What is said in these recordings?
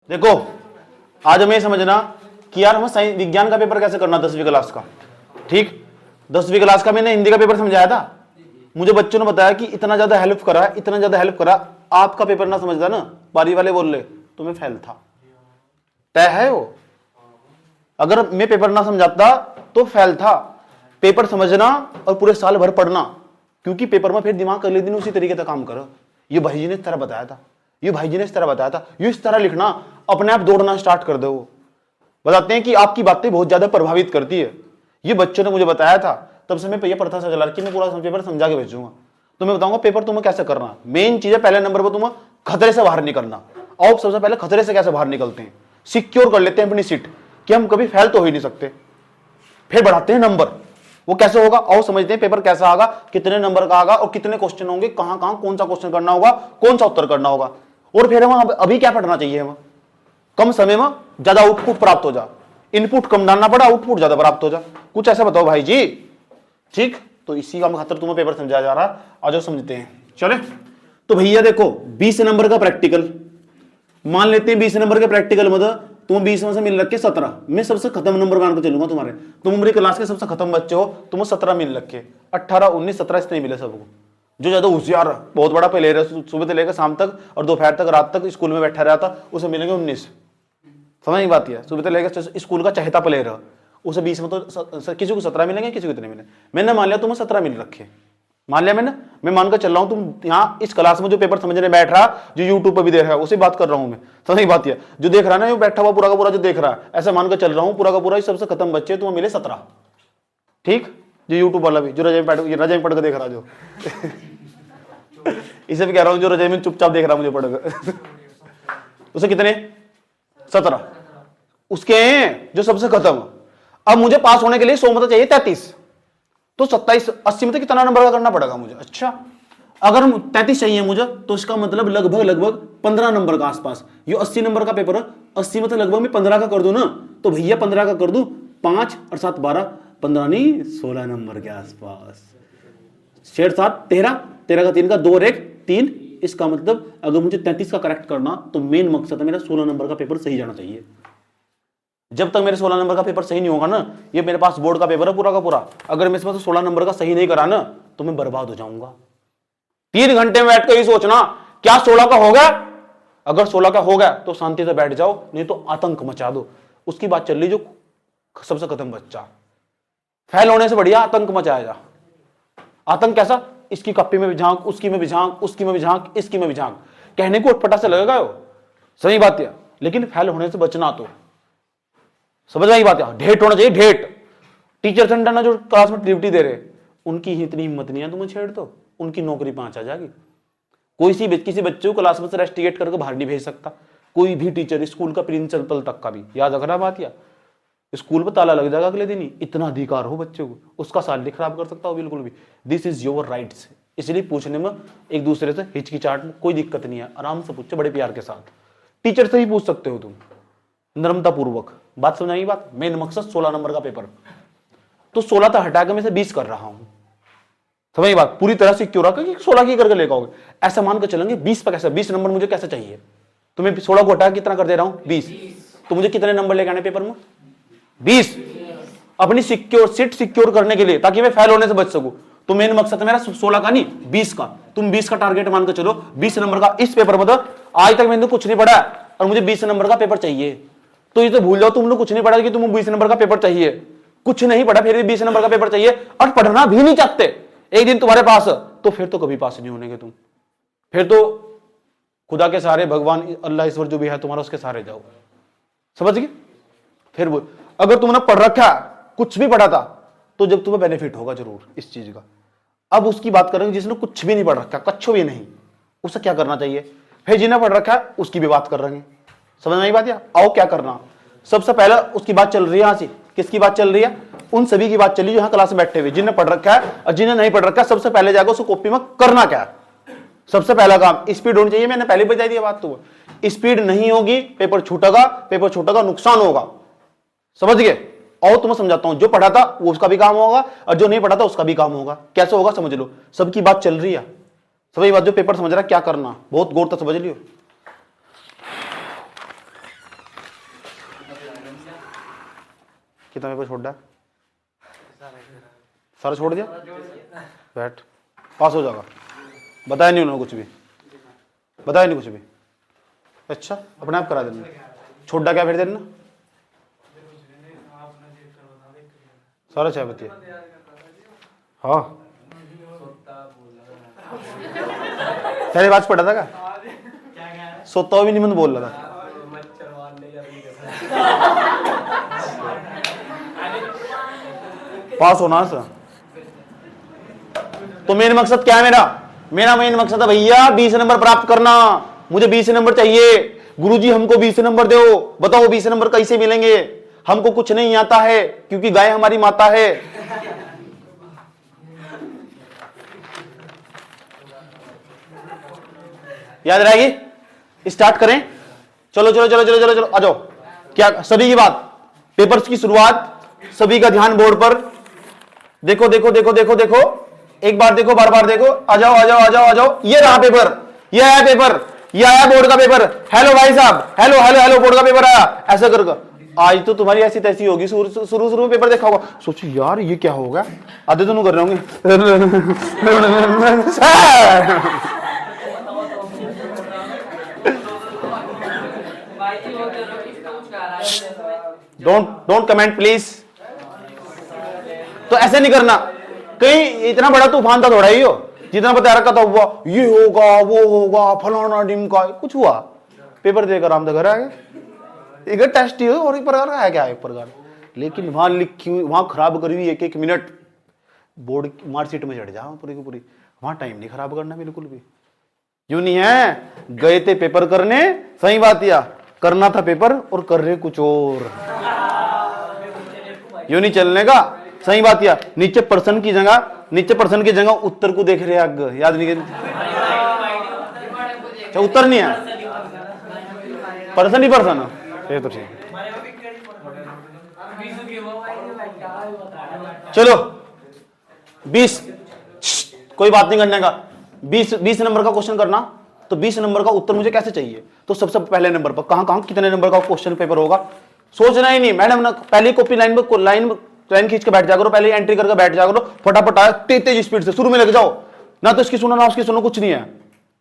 देखो आज हमें समझना कि यार हमें साइंस विज्ञान का पेपर कैसे करना 10वीं क्लास का। ठीक, 10वीं क्लास का मैंने हिंदी का पेपर समझाया था, मुझे बच्चों ने बताया कि इतना ज्यादा हेल्प करा, इतना ज्यादा हेल्प करा, आपका पेपर ना समझता ना, बारी वाले बोल रहे तुम्हें फेल था, तय है वो। अगर मैं पेपर ना समझाता तो फेल था। पेपर समझना और पूरे साल भर पढ़ना, क्योंकि पेपर में फिर दिमाग अगले दिन उसी तरीके से काम करो। ये भाई जी ने इस तरह बताया था, ये भाई जी ने इस तरह बताया था, ये इस तरह लिखना, अपने आप दौड़ना स्टार्ट कर दो। बताते हैं कि आपकी बातें बहुत ज्यादा प्रभावित करती है। ये बच्चों ने मुझे बताया था, तब से मैं ये पढ़ता था चला कि मैं पूरा पेपर समझा के भेजूंगा। तो मैं बताऊंगा पेपर तुम्हें कैसे करना। मेन चीज है पहले नंबर पर तुम्हें खतरे से बाहर निकलना। और सबसे पहले खतरे से कैसे बाहर निकलते हैं, सिक्योर कर लेते हैं अपनी सीट कि हम कभी फेल तो हो ही नहीं सकते। फिर बढ़ाते हैं नंबर, वो कैसे होगा और समझते हैं पेपर कैसा आगा, कितने नंबर का आगा और कितने क्वेश्चन होंगे, कहां कहां कौन सा क्वेश्चन करना होगा, कौन सा उत्तर करना होगा। और फिर हम अभी क्या पढ़ना चाहिए, हमें कम समय में ज्यादा आउटपुट प्राप्त हो जा, इनपुट कम डालना पड़ा, आउटपुट ज्यादा प्राप्त हो जा। कुछ ऐसा बताओ भाई जी। ठीक, तो इसी का खातिर तुम्हें पेपर समझाया जा रहा है, आज जो समझते हैं। चले तो भैया देखो 20 नंबर का प्रैक्टिकल मान लेते हैं। 20 नंबर के प्रैक्टिकल में तुम 20 में से मिल रखे 17, मैं सबसे खत्म नंबर मान के चलूंगा तुम्हारे। तुम मेरी क्लास के सबसे खत्म बच्चे हो, तुम्हें 17 मिल रखे, 18 19 17 इतने मिले सबको। जो ज्यादा होशियार बहुत बड़ा प्लेयर है, सुबह से लेकर शाम तक और दोपहर तक रात तक स्कूल में बैठा रहता, उसे मिलेंगे 19। समझ नहीं बात है, सुबह से लेकर स्कूल का चहेता प्लेयर है, उसे 20 में तो किसी को 17 मिलेंगे, किसी को इतने मिले। मैंने मान लिया तुम्हें 17 मिल रखे, मान लिया मैंने, मैं मानकर चल रहा हूं तुम यहाँ इस क्लास में जो पेपर समझने बैठ रहा, जो यूट्यूब पर भी देख रहा है, उसे बात कर रहा हूं मैं। समझ बात है, जो देख रहा है ना, वो बैठा हुआ पूरा का पूरा जो देख रहा है, ऐसा मानकर चल रहा हूं पूरा का पूरा सबसे खत्म बच्चे तुम्हें मिले 17। ठीक, जो यूट्यूब वाला भी, जो रजाई में पढ़ कर देख रहा जो इसे भी कह रहा हूं, जो रजाई में चुपचाप देख रहा मुझे पढ़कर उसे कितने 17 उसके हैं जो सबसे खत्म। अब मुझे पास होने के लिए 100 में चाहिए 33, तो 27 80 में तो कितना नंबर का करना पड़ेगा मुझे। अच्छा, अगर 33 चाहिए मुझे, तो इसका मतलब लगभग 15 नंबर का आसपास। ये 80 नंबर का पेपर है, 80 में तो लगभग मैं 15 का कर दूं ना, तो भैया 15 का कर दूं, 5 और 7 12, 15 नहीं 16 नंबर के आसपास। 6 7 13, 13 का 3 का 2 और 1 3। इसका मतलब अगर मुझे 33 का करेक्ट करना, तो मेन मकसद है मेरा 16 नंबर का पेपर सही जाना चाहिए। जब तक मेरे 16 नंबर का पेपर सही नहीं होगा ना, ये मेरे पास बोर्ड का पेपर है पूरा का पूरा, अगर मैं इसमें से 16 नंबर का सही नहीं करा ना, तो मैं बर्बाद हो जाऊंगा। 3 घंटे में बैठ कर ही सोचना क्या 16 का हो गया, अगर 16 का हो गया तो शांति से बैठ जाओ, नहीं तो आतंक मचा दो। उसकी बात चल रही जो सबसे खत्म बच्चा, फेल होने से बढ़िया आतंक मचाया जा। आतंक कैसा, इसकी कप्पी में भी झांक, उसकी में भी झांक, उसकी में भी झांक, इसकी में भी झांक, कहने को उठपटा से लगेगा वो, सही बात है, लेकिन फेल होने से बचना। तो समझ आई बात है, ढेट होना चाहिए, ढेट। टीचर संडा जो क्लास में ड्यूटी दे रहे, उनकी ही इतनी हिम्मत नहीं है तुम्हें छेड़ दो, उनकी नौकरी 5 आ जाएगी। कोई सी किसी बच्चे को क्लास में से रेस्टिकेट करके बाहर नहीं भेज सकता, कोई भी टीचर, स्कूल का प्रिंसिपल तक का भी। याद रखना बात, या स्कूल पर ताला लग जाएगा अगले दिन ही, इतना अधिकार हो बच्चे को, उसका साल नहीं खराब कर सकता हो बिल्कुल भी। This is your rights. इसलिए पूछने में एक दूसरे से हिचकिचाहट में कोई दिक्कत नहीं है, आराम से पूछो बड़े प्यार के साथ। टीचर से ही पूछ सकते हो तुम नर्मता पूर्वक। बात समझ आई बात, मेन मकसद 16 नंबर का पेपर, तो 16 तो हटा के मैं से 20 कर रहा हूं। समझ बात, पूरी तरह से क्यों रखा कि 16 की करके लेकर आओगे, ऐसा मान कर चलेंगे 20 पर कैसे, 20 नंबर मुझे कैसे चाहिए, तो मैं 16 को हटा कितना कर दे रहा हूं 20, तो मुझे कितने नंबर लेके आने पेपर में 20। अपनी सीट सिक्योर करने के लिए, ताकि मैं फेल होने से बच सकूं। तो मेन मकसद मेरा 16 का नहीं 20 का। तुम 20 का टारगेट मान कर चलो, 20 नंबर का इस पेपर में। तो आज तक मैंने कुछ नहीं पढ़ा और मुझे 20 नंबर का पेपर चाहिए, तो ये तो भूल जाओ तुमने कुछ नहीं पढ़ा कि तुम्हें 20 नंबर का पेपर चाहिए। कुछ नहीं पढ़ा फिर भी 20 नंबर का पेपर चाहिए, और पढ़ना भी नहीं चाहते। एक दिन तुम्हारे पास, तो फिर तो कभी पास नहीं होने के तुम, फिर तो खुदा के सहारे, भगवान अल्लाह ईश्वर जो भी है तुम्हारा, उसके सहारे जाओ। समझ गए। फिर वो अगर तुमने पढ़ रखा, कुछ भी पढ़ा था, तो जब तुम्हें बेनिफिट होगा जरूर इस चीज का। अब उसकी बात करेंगे जिसने कुछ भी नहीं पढ़ रखा, कच्छो भी नहीं, उसे क्या करना चाहिए। फिर जिन्हें पढ़ रखा है उसकी भी बात कर रहे हैं। समझ में आई बात। या आओ क्या करना, सबसे पहले उसकी बात चल रही है। यहां से किसकी बात चल रही है, उन सभी की बात चल रही है यहां क्लास में बैठे हुए, जिन्हें पढ़ रखा है और जिन्हें नहीं पढ़ रखा है। सबसे पहले जाकर उसको कॉपी में करना क्या है, सबसे पहला काम स्पीड होनी चाहिए। मैंने पहले बता दिया बात, तो स्पीड नहीं होगी पेपर छूटेगा, पेपर छूटेगा नुकसान होगा। समझ गए। और तुम्हें समझाता हूं, जो पढ़ा था वो उसका भी काम होगा और जो नहीं पढ़ा था उसका भी काम होगा। कैसे होगा समझ लो, सबकी बात चल रही है, सभी बात। जो पेपर समझ रहा है क्या करना, बहुत गौर तक समझ लियो। कितना पेपर छोड़ दिया? सारा छोड़ दिया? बैठ, पास हो जाएगा। बताया नहीं उन्होंने कुछ भी, बताया नहीं कुछ भी। अच्छा, अपने आप करा देना। छोड़ा क्या फिर देना? सारा चाय पत्ती। हाँ, तेरे बात पढ़ा था क्या? सोता हुआ भी नहीं मन बोल रहा था। पास होना सर। तो मेन मकसद क्या है मेरा मेन मकसद है भैया 20 नंबर प्राप्त करना। मुझे 20 नंबर चाहिए। गुरुजी हमको 20 नंबर दो। बताओ 20 नंबर कैसे मिलेंगे? हमको कुछ नहीं आता है क्योंकि गाय हमारी माता है। याद रहेगी? स्टार्ट करें? चलो चलो चलो चलो चलो चलो आ जाओ। क्या सभी की बात, पेपर्स की शुरुआत, सभी का ध्यान बोर्ड पर। देखो देखो देखो देखो देखो, एक बार देखो, बार बार देखो। आ जाओ आ जाओ आ जाओ आ जाओ। ये रहा पेपर, ये आया पेपर, ये आया बोर्ड का पेपर। हेलो भाई साहब, हेलो हेलो हेलो, बोर्ड का पेपर आया। ऐसा कर, आज तो तुम्हारी ऐसी तैसी होगी। शुरू शुरू में पेपर देखा होगा, सोचो यार ये क्या होगा। आधे दोनों कर रहे होंगे। Don't comment please. तो ऐसे नहीं करना। कहीं इतना बड़ा तूफान था थोड़ा ही हो, जितना बता रखा था हुआ, ये होगा वो होगा फलाना ढिमका, कुछ हुआ? पेपर देकर हम तो घर आ गए। एक टेस्ट ही हो और एक प्रकार का है क्या? एक प्रकार, लेकिन वहां लिखी हुई, वहां खराब करी हुई एक एक मिनट बोर्ड मार्कशीट में चढ़ जाओ पूरी की पूरी। वहां टाइम नहीं खराब करना बिल्कुल भी। यूं नहीं है, गए थे पेपर करने, सही बात या करना था पेपर और कर रहे कुछ और। यूं नहीं चलने का, सही बात या। नीचे पर्सन की जगह उत्तर को देख रहे अग, याद नहीं? अच्छा उत्तर नहीं है, पर्सन ही पर्सन है। ये तो ठीक है। चलो 20, कोई बात नहीं करने का। 20 नंबर का क्वेश्चन करना। तो 20 नंबर का उत्तर मुझे कैसे चाहिए? तो सबसे पहले नंबर पर कहां कितने नंबर का क्वेश्चन पेपर होगा, सोचना ही नहीं। मैडम ना पहली कॉपी लाइन खींच के बैठ जा करो, पहले एंट्री करके बैठ जा करो, फटाफट आया तेज स्पीड से शुरू में लग जाओ। ना तो इसकी सुनो ना उसकी सुनो, कुछ नहीं है।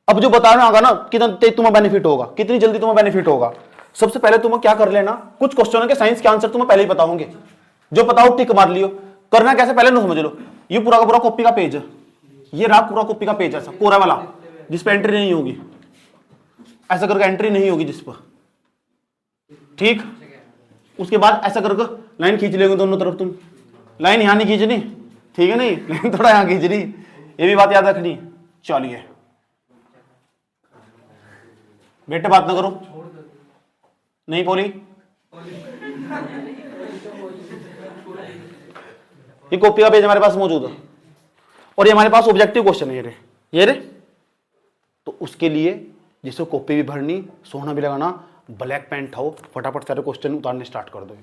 अब जो बताना होगा ना कितना तेज तुम्हें बेनिफिट होगा, कितनी जल्दी तुम्हें बेनिफिट होगा। सबसे पहले तुम्हें क्या कर लेना, कुछ क्वेश्चन के साइंस के आंसर तुम्हें पहले ही बताओगे। जो बताओ टिक मार लियो। करना कैसे पहले ना समझ लो। ये पूरा का पूरा कॉपी का पेज है, ये रहा पूरा कॉपी का पेज, ऐसा कोरा वाला जिस पे एंट्री नहीं होगी, ऐसा करके एंट्री नहीं होगी जिस पर, ठीक। उसके बाद ऐसा करके लाइन खींच लेंगे दोनों तरफ। तुम लाइन यहां नहीं खींचनी, ठीक है? नहीं, लाइन थोड़ा यहां खींचनी, ये भी बात याद रखनी। चलिए बेटे बात ना करो, नहीं बोली। ये कॉपी का पेज हमारे पास मौजूद है और ये हमारे पास ऑब्जेक्टिव क्वेश्चन है। ये रे तो उसके लिए जिसको कॉपी भी भरनी, सोना भी लगाना, ब्लैक पेन उठाओ, फटाफट सारे क्वेश्चन उतारने स्टार्ट कर दो।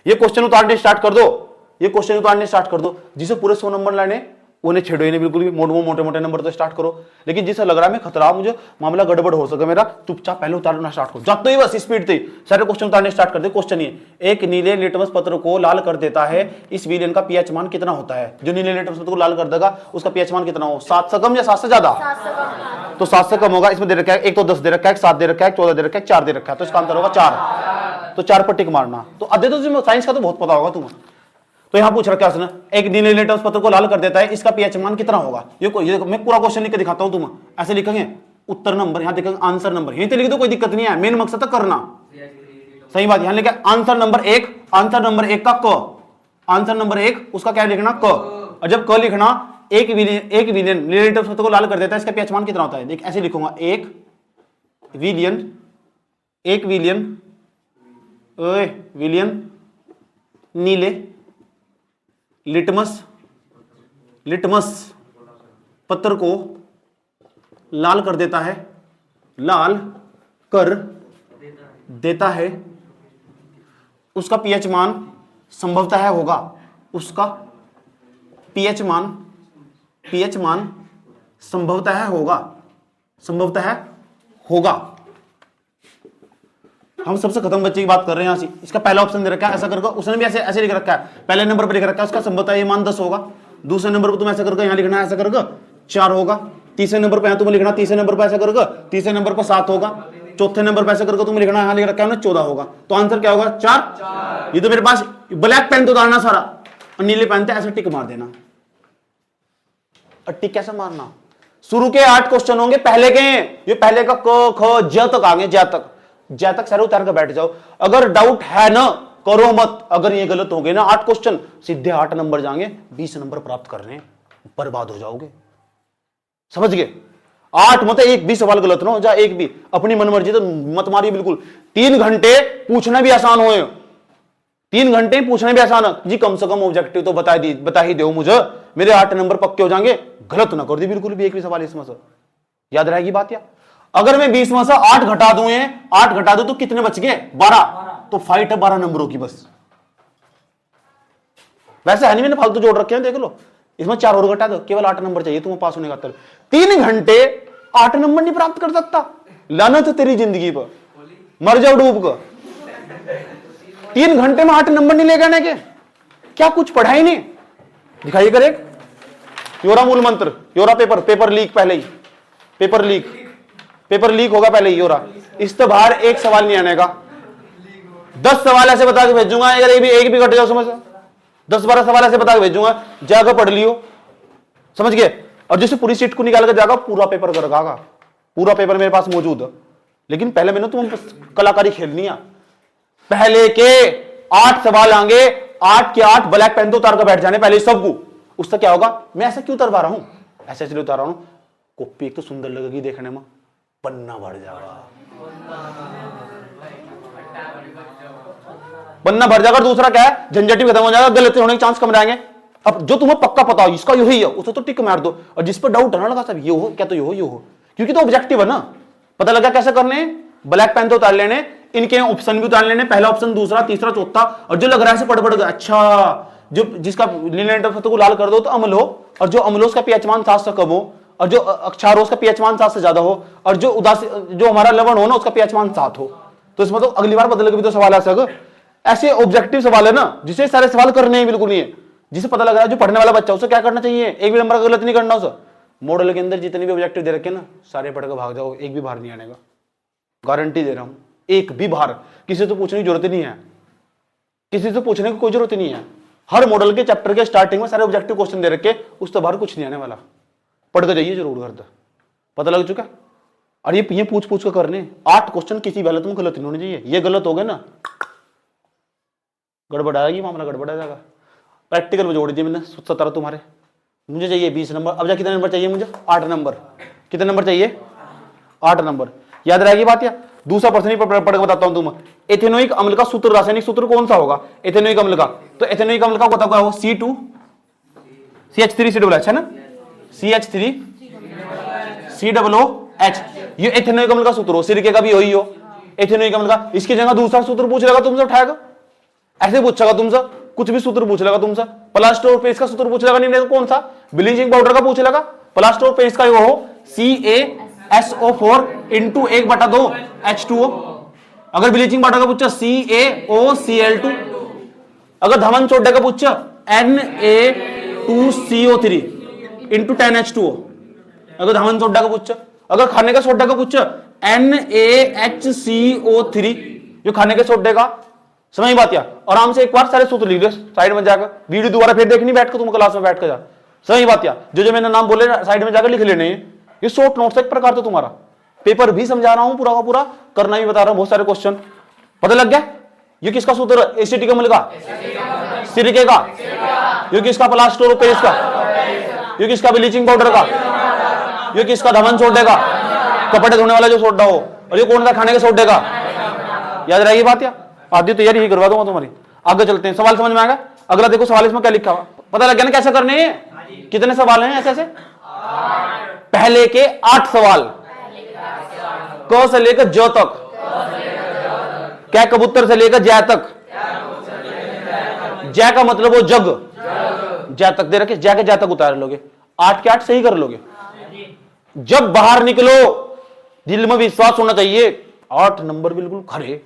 ये क्वेश्चन उतारने स्टार्ट कर दो, ये क्वेश्चन उतारने स्टार्ट कर दो। जिसे पूरे 100 नंबर लाने उन्हें छेड़ो ही नहीं बिल्कुल भी। मोटे मोटे नंबर तो स्टार्ट करो, लेकिन जिसे लग रहा है मैं खतरा, मुझे मामला गड़बड़ हो सके मेरा, चुपचाप पहले उतारना स्टार्ट करो। जाते ही बस स्पीड से सारे क्वेश्चन उतारने स्टार्ट कर दे। क्वेश्चन ये, एक नीले लिटमस पत्र को लाल कर देता है, इस विलयन का पीएच मान कितना होता है? जो नीले लिटमस पत्र को लाल कर देगा उसका पीएच मान कितना हो? 7 से कम या 7 से ज्यादा? तो 7 से कम होगा। इसमें दे रखा है, एक तो 10 दे रखा है, 7 दे रखा है, 14 दे रखा है, 4 दे रखा है, तो इसका आंसर होगा 4। तो 4 पर टिक मारना। तो अदे तो साइंस का तो बहुत पता होगा तुम्हें। तो यहां पूछ रखा है उसने, एक नीले लिटमस पत्र को लाल कर देता है, इसका पीएच मान कितना होगा? ये मैं पूरा क्वेश्चन लिख के दिखाता हूं, तुम ऐसे लिखेंगे उत्तर नंबर, यहां देखेंगे आंसर नंबर, यहीं तो लिख दो, कोई दिक्कत नहीं है। मेन मकसद है करना, सही बात। यहां लिखा आंसर नंबर 1, आंसर नंबर 1 का क, आंसर नंबर 1 उसका क्या लिखना? क। और जब क लिखना, एक विलियन नीले लिटमस पत्र को लाल कर देता है, इसका पीएच मान कितना होता है? देख ऐसे लिखूंगा, एक विलियन नीले लिटमस पत्र को लाल कर देता है, लाल कर देता है, उसका पीएच मान संभवतः होगा, उसका पीएच मान संभवतः होगा हम सबसे खत्म बच्चे की बात कर रहे हैं। यहाँ से इसका पहला ऑप्शन दे रखा है ऐसा करके, उसने भी ऐसे ऐसे लिख रखा है, पहले नंबर पर लिख रखा है उसका संभवतः ये मान 10 होगा, दूसरे नंबर पर तुम ऐसा करके यहाँ लिखना है ऐसा करके 4 होगा, तीसरे नंबर पर यहाँ तुम्हें लिखना, तीसरे नंबर पर ऐसा करके तीसरे नंबर पर 7 होगा, चौथे नंबर पर ऐसा करके तुम लिखना यहाँ लिख रखा है 14 होगा। तो आंसर क्या होगा? 4। ये तो मेरे पास ब्लैक पेन तो उतारना सारा और नीले पेन से ऐसे टिक मार देना। और टिक कैसे मारना? शुरू के 8 क्वेश्चन होंगे पहले के, ये पहले का क ख ज तक आ गए, ज तक सारे उतार कर बैठ जाओ। अगर डाउट है ना करो मत, अगर ये गलत हो गए ना 8 क्वेश्चन सीधे 8 नंबर जाएंगे, 20 नंबर प्राप्त करने, बर्बाद हो जाओगे। समझ गए? 8 मत, एक भी सवाल गलत ना हो जाए, एक भी अपनी मनमर्जी तो मत मारिए बिल्कुल। 3 घंटे पूछना भी आसान हो, 3 घंटे पूछना भी आसान है जी, कम से कम ऑब्जेक्टिव तो बता ही दो मुझे, मेरे 8 नंबर पक्के हो जाएंगे। गलत ना कर दी बिल्कुल भी एक भी सवाल इसमें से, याद रहेगी बात। या अगर मैं 20 में से 8 घटा दूं, 8 घटा दूं तो कितने बच गए? 12। तो फाइट है 12 नंबरों की बस। वैसे है नहीं, मैंने फालतू जोड़ रखे हैं, देख लो। इसमें 4 और घटा दो, केवल 8 नंबर चाहिए तुम्हें पास होने का। 3 घंटे 8 नंबर नहीं प्राप्त कर सकता, लानत है तेरी जिंदगी पर, मर जाओ डूब कर। 3 घंटे में 8 नंबर नहीं ले गए के, क्या कुछ पढ़ा ही नहीं? दिखाइए कर एक योरा मूल मंत्र, योरा पेपर लीक, पहले ही पेपर लीक होगा पहले ही योरा। इस तो बाहर एक सवाल नहीं आने का, 10 सवाल ऐसे बता के भेजूंगा, अगर एक भी घट जाओ समझ, 10-12 सवाल ऐसे बता के भेजूंगा, जाकर पढ़ लियो, समझ गए? और जिससे पूरी सीट को निकाल कर जाएगा, पूरा पेपर कर गागा, पूरा पेपर मेरे पास मौजूद है। लेकिन पहले मैंने तुम कलाकारी खेलनी है। पहले के 8 सवाल आएंगे, 8 के 8 ब्लैक पेन तो उतार कर बैठ जाने पहले सबको। उससे क्या होगा? मैं ऐसा क्यों उतार रहा हूं? ऐसे इसलिए उतार रहा हूं, कॉपी एक तो सुंदर लगेगी देखने में, पन्ना भर जाएगा, पन्ना भर जाएगा। दूसरा क्या है? झंझट भी खत्म हो जाएगा, गलती होने के चांस कम रहेंगे। अब जो तुम्हें पक्का पता हो इसका यही है, उसे तो टिक मार दो, और जिस पर डाउट है ना लगा सब ये हो क्या, तो ये हो, क्योंकि तो ऑब्जेक्टिव है ना, पता लगा कैसे करने। ब्लैक पेन तो उतार लेने, इनके ऑप्शन भी उतार लेने, पहला ऑप्शन, दूसरा, तीसरा, चौथा, और जो लग रहा है पढ़ गया। अच्छा, जो जिसका लीनियर को लाल कर दो तो अम्ल हो, और जो अम्ल हो उसका पीएच मान 7 से कम हो, और जो अक्षार हो उसका पीएच मान 7 से ज्यादा हो, और जो उदासी जो हमारा लवण हो ना उसका पीएच मान 7 हो। तो इसमें तो अगली बार बदल के भी तो सवाल आ सके। ऐसे ऑब्जेक्टिव सवाल है ना, जिसे सारे सवाल करने हैं बिल्कुल नहीं है, जिसे पता लग रहा है जो पढ़ने वाला बच्चा उसे क्या करना चाहिए, एक भी नंबर का गलत नहीं करना उसे। मॉडल के अंदर जितने भी ऑब्जेक्टिव दे रखे ना, सारे पढ़ के भाग जाओ, एक भी बाहर नहीं आने का, गारंटी दे रहा हूं, एक भी बाहर। किसी से पूछने की जरूरत नहीं है, किसी से पूछने की कोई जरूरत नहीं है। हर मॉडल के चैप्टर के स्टार्टिंग में सारे ऑब्जेक्टिव क्वेश्चन दे रखे, उस तो बाहर कुछ नहीं आने वाला। पढ़ के जाइए जरूर घर, पता लग चुका। और ये पूछ पूछ कर करने 8 क्वेश्चन किसी हालत में गलत नहीं होने चाहिए। ये गलत हो गए ना, गड़बड़ आएगी, मामला गड़बड़ आ जाएगा। प्रैक्टिकल में जोड़ दिए मैंने 17 तुम्हारे, मुझे चाहिए 20 नंबर। अब जा कितने नंबर चाहिए मुझे? 8 नंबर। कितने नंबर चाहिए? 8 नंबर। याद रहेगी बात? या दूसरा प्रश्न पढ़ के बताता हूं तुम्हें। एथेनोइक अम्ल का सूत्र, रासायनिक सूत्र कौन सा होगा एथेनोइक अम्ल का? तो एथेनोइक अम्ल का पता क्या हो? C2CH3COOH है ना, CH3 COOH, ये एथेनोइक अम्ल का सूत्र हो। सिरके का भी वही हो एथेनोइक अम्ल का। इसकी जगह दूसरा सूत्र पूछ लेगा तुमसे, उठाएगा ऐसे पूछेगा तुमसे, कुछ भी सूत्र पूछ लेगा तुमसे। प्लास्टर ऑफ पेरिस का सूत्र पूछ लेगा, नहीं कौन सा, ब्लीचिंग पाउडर का पूछ लेगा। प्लास्टर ऑफ पेरिस का वो हो CaSO4 × 1/2 H2O। अगर ब्लीचिंग पाउडर का पूछा CaOCl2। अगर धमन सोडा का पूछा Na2CO3 × 10 H2O। अगर धमन सोडा का पूछा, अगर खाने का सोडा का पूछा NaHCO3, जो खाने के सोडे का। समझ बात? या आराम से एक बार सारे सूत्र लिख लो साइड में जाकर, वीडियो दोबारा फिर देखनी बैठ कर, तुम क्लास में बैठ कर जा। समझ बात? या जो मैंने नाम बोले साइड में जाकर लिख लेने। ये शॉर्ट नोट्स एक प्रकार तो तुम्हारा पेपर भी समझा रहा हूं, पूरा का पूरा करना भी बता रहा हूं, बहुत सारे क्वेश्चन। पता लग गया? ये किसका सूत्र है? एसिटिक अम्ल का, सिरके का। ये किसका? प्लास्टर ऑफ पेरिस का। ये किसका? ब्लीचिंग पाउडर का। ये किसका? धमन सोडे का, कपड़े धोने वाला जो सोडा हो। और ये कौन सा? खाने के सोडे का। याद रहेगी बात? या आधी तैयारी ही करवा दूंगा तुम्हारी। आगे चलते हैं, सवाल समझ में आएगा। अगला देखो सवाल इसमें क्या लिखा हुआ, पता लग गया ना कैसे करने हैं? कितने सवाल हैं ऐसे? पहले के 8 सवाल, क से लेकर ज तक, क्या कबूतर से लेकर जय तक। जय का मतलब वो जग, जय तक दे रखे, जय के जय तक उतार लोगे, 8 के 8 सही कर लोगे। जब बाहर निकलो दिल में विश्वास होना चाहिए, 8 नंबर बिल्कुल खरे,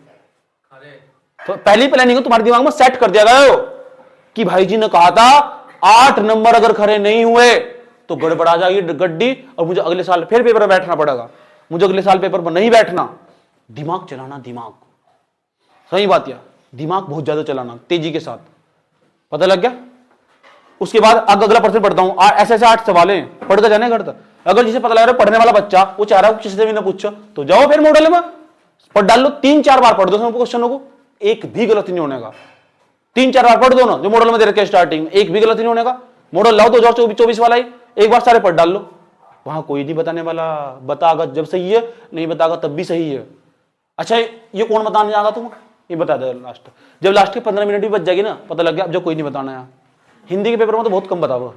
तो पहली प्लानिंग तुम्हारे दिमाग में सेट कर दिया गया हो कि भाई जी ने कहा था 8 नंबर अगर खरे नहीं हुए तो गड़बड़ा जाएगी गड्डी और मुझे अगले साल फिर पेपर में बैठना पड़ेगा, मुझे अगले साल पेपर में नहीं बैठना। दिमाग चलाना, दिमाग, सही बात है, दिमाग बहुत ज्यादा चलाना तेजी के साथ। पता लग गया? उसके बाद अगला प्रश्न पढ़ता हूं। ऐसे 8 सवाल हैं, पढ़ कर जाने घर तक। अगर जिसे पता लग रहा है पढ़ने वाला बच्चा वो चाह रहा है किसी से भी ना पूछो तो जाओ फिर मॉडल में पढ़ डाल लो, 3-4 बार पढ़ दो क्वेश्चनों को, एक भी गलत नहीं होने का। 3-4 बार पढ़ दो ना जो मॉडल में दे रखे स्टार्टिंग, एक भी गलत नहीं होने का। मॉडल लाओ 2024 वाला ही, एक बार सारे पढ़ डाल लो, वहां कोई नहीं बताने वाला, बतागा जब सही है, नहीं बतागा तब भी सही है। अच्छा ये कौन बताने जाएगा तुम, ये बता दे लास्ट, जब लास्ट के 15 मिनट भी बच जाएगी ना पता लग गया अब जो कोई नहीं बताना है। हिंदी के पेपर में तो बहुत कम बताओ,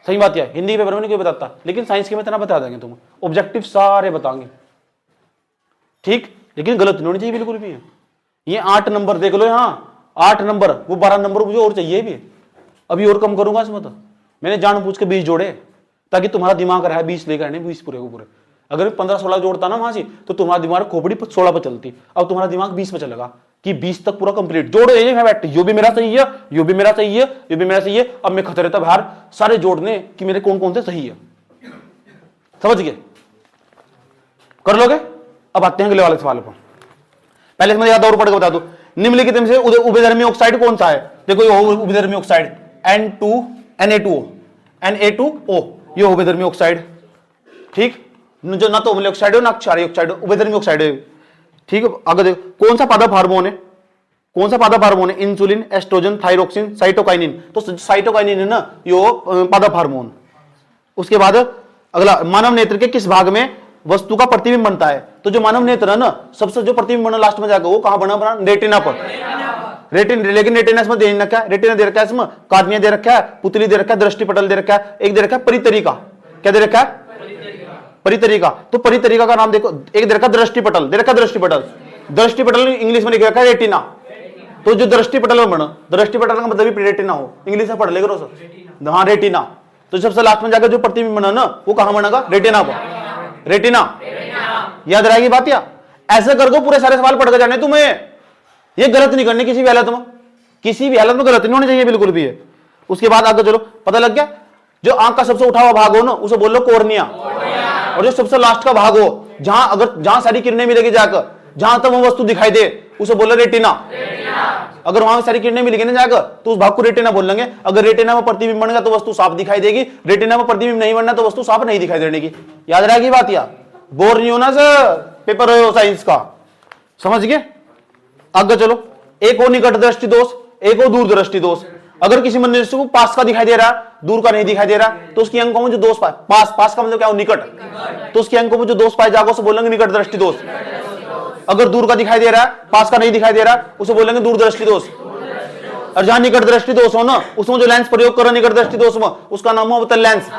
सही बात है, हिंदी के पेपर में नहीं कोई बताता, लेकिन साइंस के में इतना बता देंगे तुम, ऑब्जेक्टिव सारे बताएंगे, ठीक, लेकिन गलत नहीं होनी चाहिए बिल्कुल भी। ये 8 नंबर देख लो, यहाँ 8 नंबर, वो 12 नंबर मुझे और चाहिए भी, अभी और कम करूंगा इसमें। तो मैंने जानबूझ के 20 जोड़े ताकि तुम्हारा दिमाग रहा 20 लेकर, नहीं 20 पूरे को पूरे। अगर 15-16 जोड़ता ना वहां से तो तुम्हारा दिमाग खोपड़ी 16 पर चलती, अब तुम्हारा दिमाग 20 पर चलेगा कि 20 तक पूरा कंप्लीट जोड़ो। ये बैठ, यो भी मेरा सही है, यो भी मेरा सही है, यो भी मेरा सही है। अब मैं खतरे था बाहर सारे जोड़ने कि मेरे कौन कौन से सही है, समझ गए? कर लोगे? अब आते हैं अगले वाले सवाल पर। पहले इसमें याद और पढ़ के बता दो, निम्नलिखित में से उभयधर्मी ऑक्साइड कौन सा है? देखो ये उभयधर्मी ऑक्साइड Na2O, Na2O, ये उभयधर्मी ऑक्साइड, ठीक, जो ना तो अम्लीय ऑक्साइड हो ना क्षारीय ऑक्साइड हो, उभयधर्मी ऑक्साइड है, ठीक है। आगे देखो कौन सा पादप हार्मोन है, कौन सा पादप हार्मोन है? Insulin, oestrogen, thyroxine, cytokinin. तो साइटोकाइनिन है ना यो पादप हार्मोन। उसके बाद अगला, मानव नेत्र के किस भाग में वस्तु का प्रतिबिंब बनता है? तो जो मानव नेत्र है ना सबसे जो प्रतिबिंब बना लास्ट में जाकर वो कहां बना? रेटिना पर। लेकिन रेटिना इसमें दे रखा है, रेटिना दे रखा है इसमें, कार्निया दे रखा है, पुतली दे रखा है, दृष्टिपटल दे रखा है, एक दे रखा है परितरिका। क्या दे रखा है? परितरिका। तो परितरिका का नाम देखो, एक दे रखा दृष्टिपटल, दे रखा दृष्टिपटल, दृष्टिपटल इंग्लिश में लिख रखा है रेटिना। तो जो दृष्टिपटल में बना, दृष्टिपटल का मतलब भी रेटिना हो, इंग्लिश में पढ़ लेगा सर, हाँ रेटिना। तो सबसे लास्ट में जाकर जो प्रतिबिंब बना ना वो कहां बनेगा? रेटिना पर। रेटिना, याद रहेगी बात? या ऐसे कर दो, पूरे सारे सवाल पढ़ के जाने तुम्हें, ये गलत नहीं करने किसी भी हालत में, किसी भी हालत में गलत नहीं होनी चाहिए बिल्कुल भी है। उसके बाद आगे चलो, पता लग गया? जो आंख का सबसे उठा हुआ भाग हो ना उसे बोल लो कॉर्निया, और जो सबसे लास्ट का भाग हो जहां सारी किरणें मिलेगी जाकर, जहां तक वो वस्तु दिखाई दे उसे बोल लो रेटिना। अगर वहां सारी किरणें मिलेगी ना जाकर तो उस भाग को रेटिना बोल लेंगे। अगर रेटिना में प्रतिबिंब बनेगा तो वस्तु साफ दिखाई देगी, रेटिना में प्रतिबिंब नहीं बनना तो वस्तु साफ नहीं दिखाई देने की। याद रहेगी बात? या बोर नहीं होना सर, पेपर हो साइंस का, समझ गए? आगे चलो, एक हो निकट दृष्टि दोष, एक हो दूर दृष्टि दोष। अगर किसी मनुष्य को पास का दिखाई दे रहा है, दूर का नहीं दिखाई दे रहा, तो उसकी अंकों में जो दोष पाए, पास का मतलब क्या हो? निकट, तो उसकी अंकों में जो दोष पाए जाएगा उसे बोलेंगे निकट दृष्टि दोष। अगर दूर का दिखाई दे रहा है, पास का नहीं दिखाई दे रहा, उसे बोलेंगे दूर दृष्टि दोष। और जहां निकट दृष्टि दोष हो ना उसमें जो लेंस प्रयोग करो निकट दृष्टि दोष में, उसका नाम हो अवतल लेंस।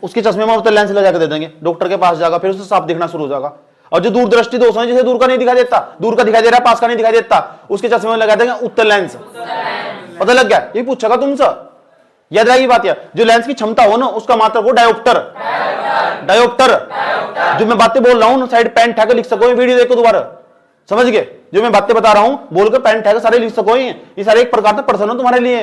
उसके चश्मे में अवतल लेंस ले जाकर दे देंगे, डॉक्टर के पास जाएगा, फिर उसे साफ दिखना शुरू हो जाएगा। और जो दूर दृष्टि दोष है, जिसे दूर का नहीं दिखाई देता, दूर का दिखाई दे रहा है, पास का नहीं दिखाई देता, उसके चश्मे में लगा देंगे उत्तल लेंस। पता लग गया? ये पूछेगा तुमसे, याद रहेगी बात? या जो लेंस की क्षमता हो ना उसका मात्रक हो डायोप्टर। डायोप्टर, जो मैं बातें बोल रहा हूं साइड पेन उठा के लिख सको, वीडियो देखो दोबारा, समझ गए? जो मैं बातें बता रहा हूं बोल के पेन उठा के सारे लिख सको, ये सारे एक प्रकार का प्रश्न हो तुम्हारे लिए।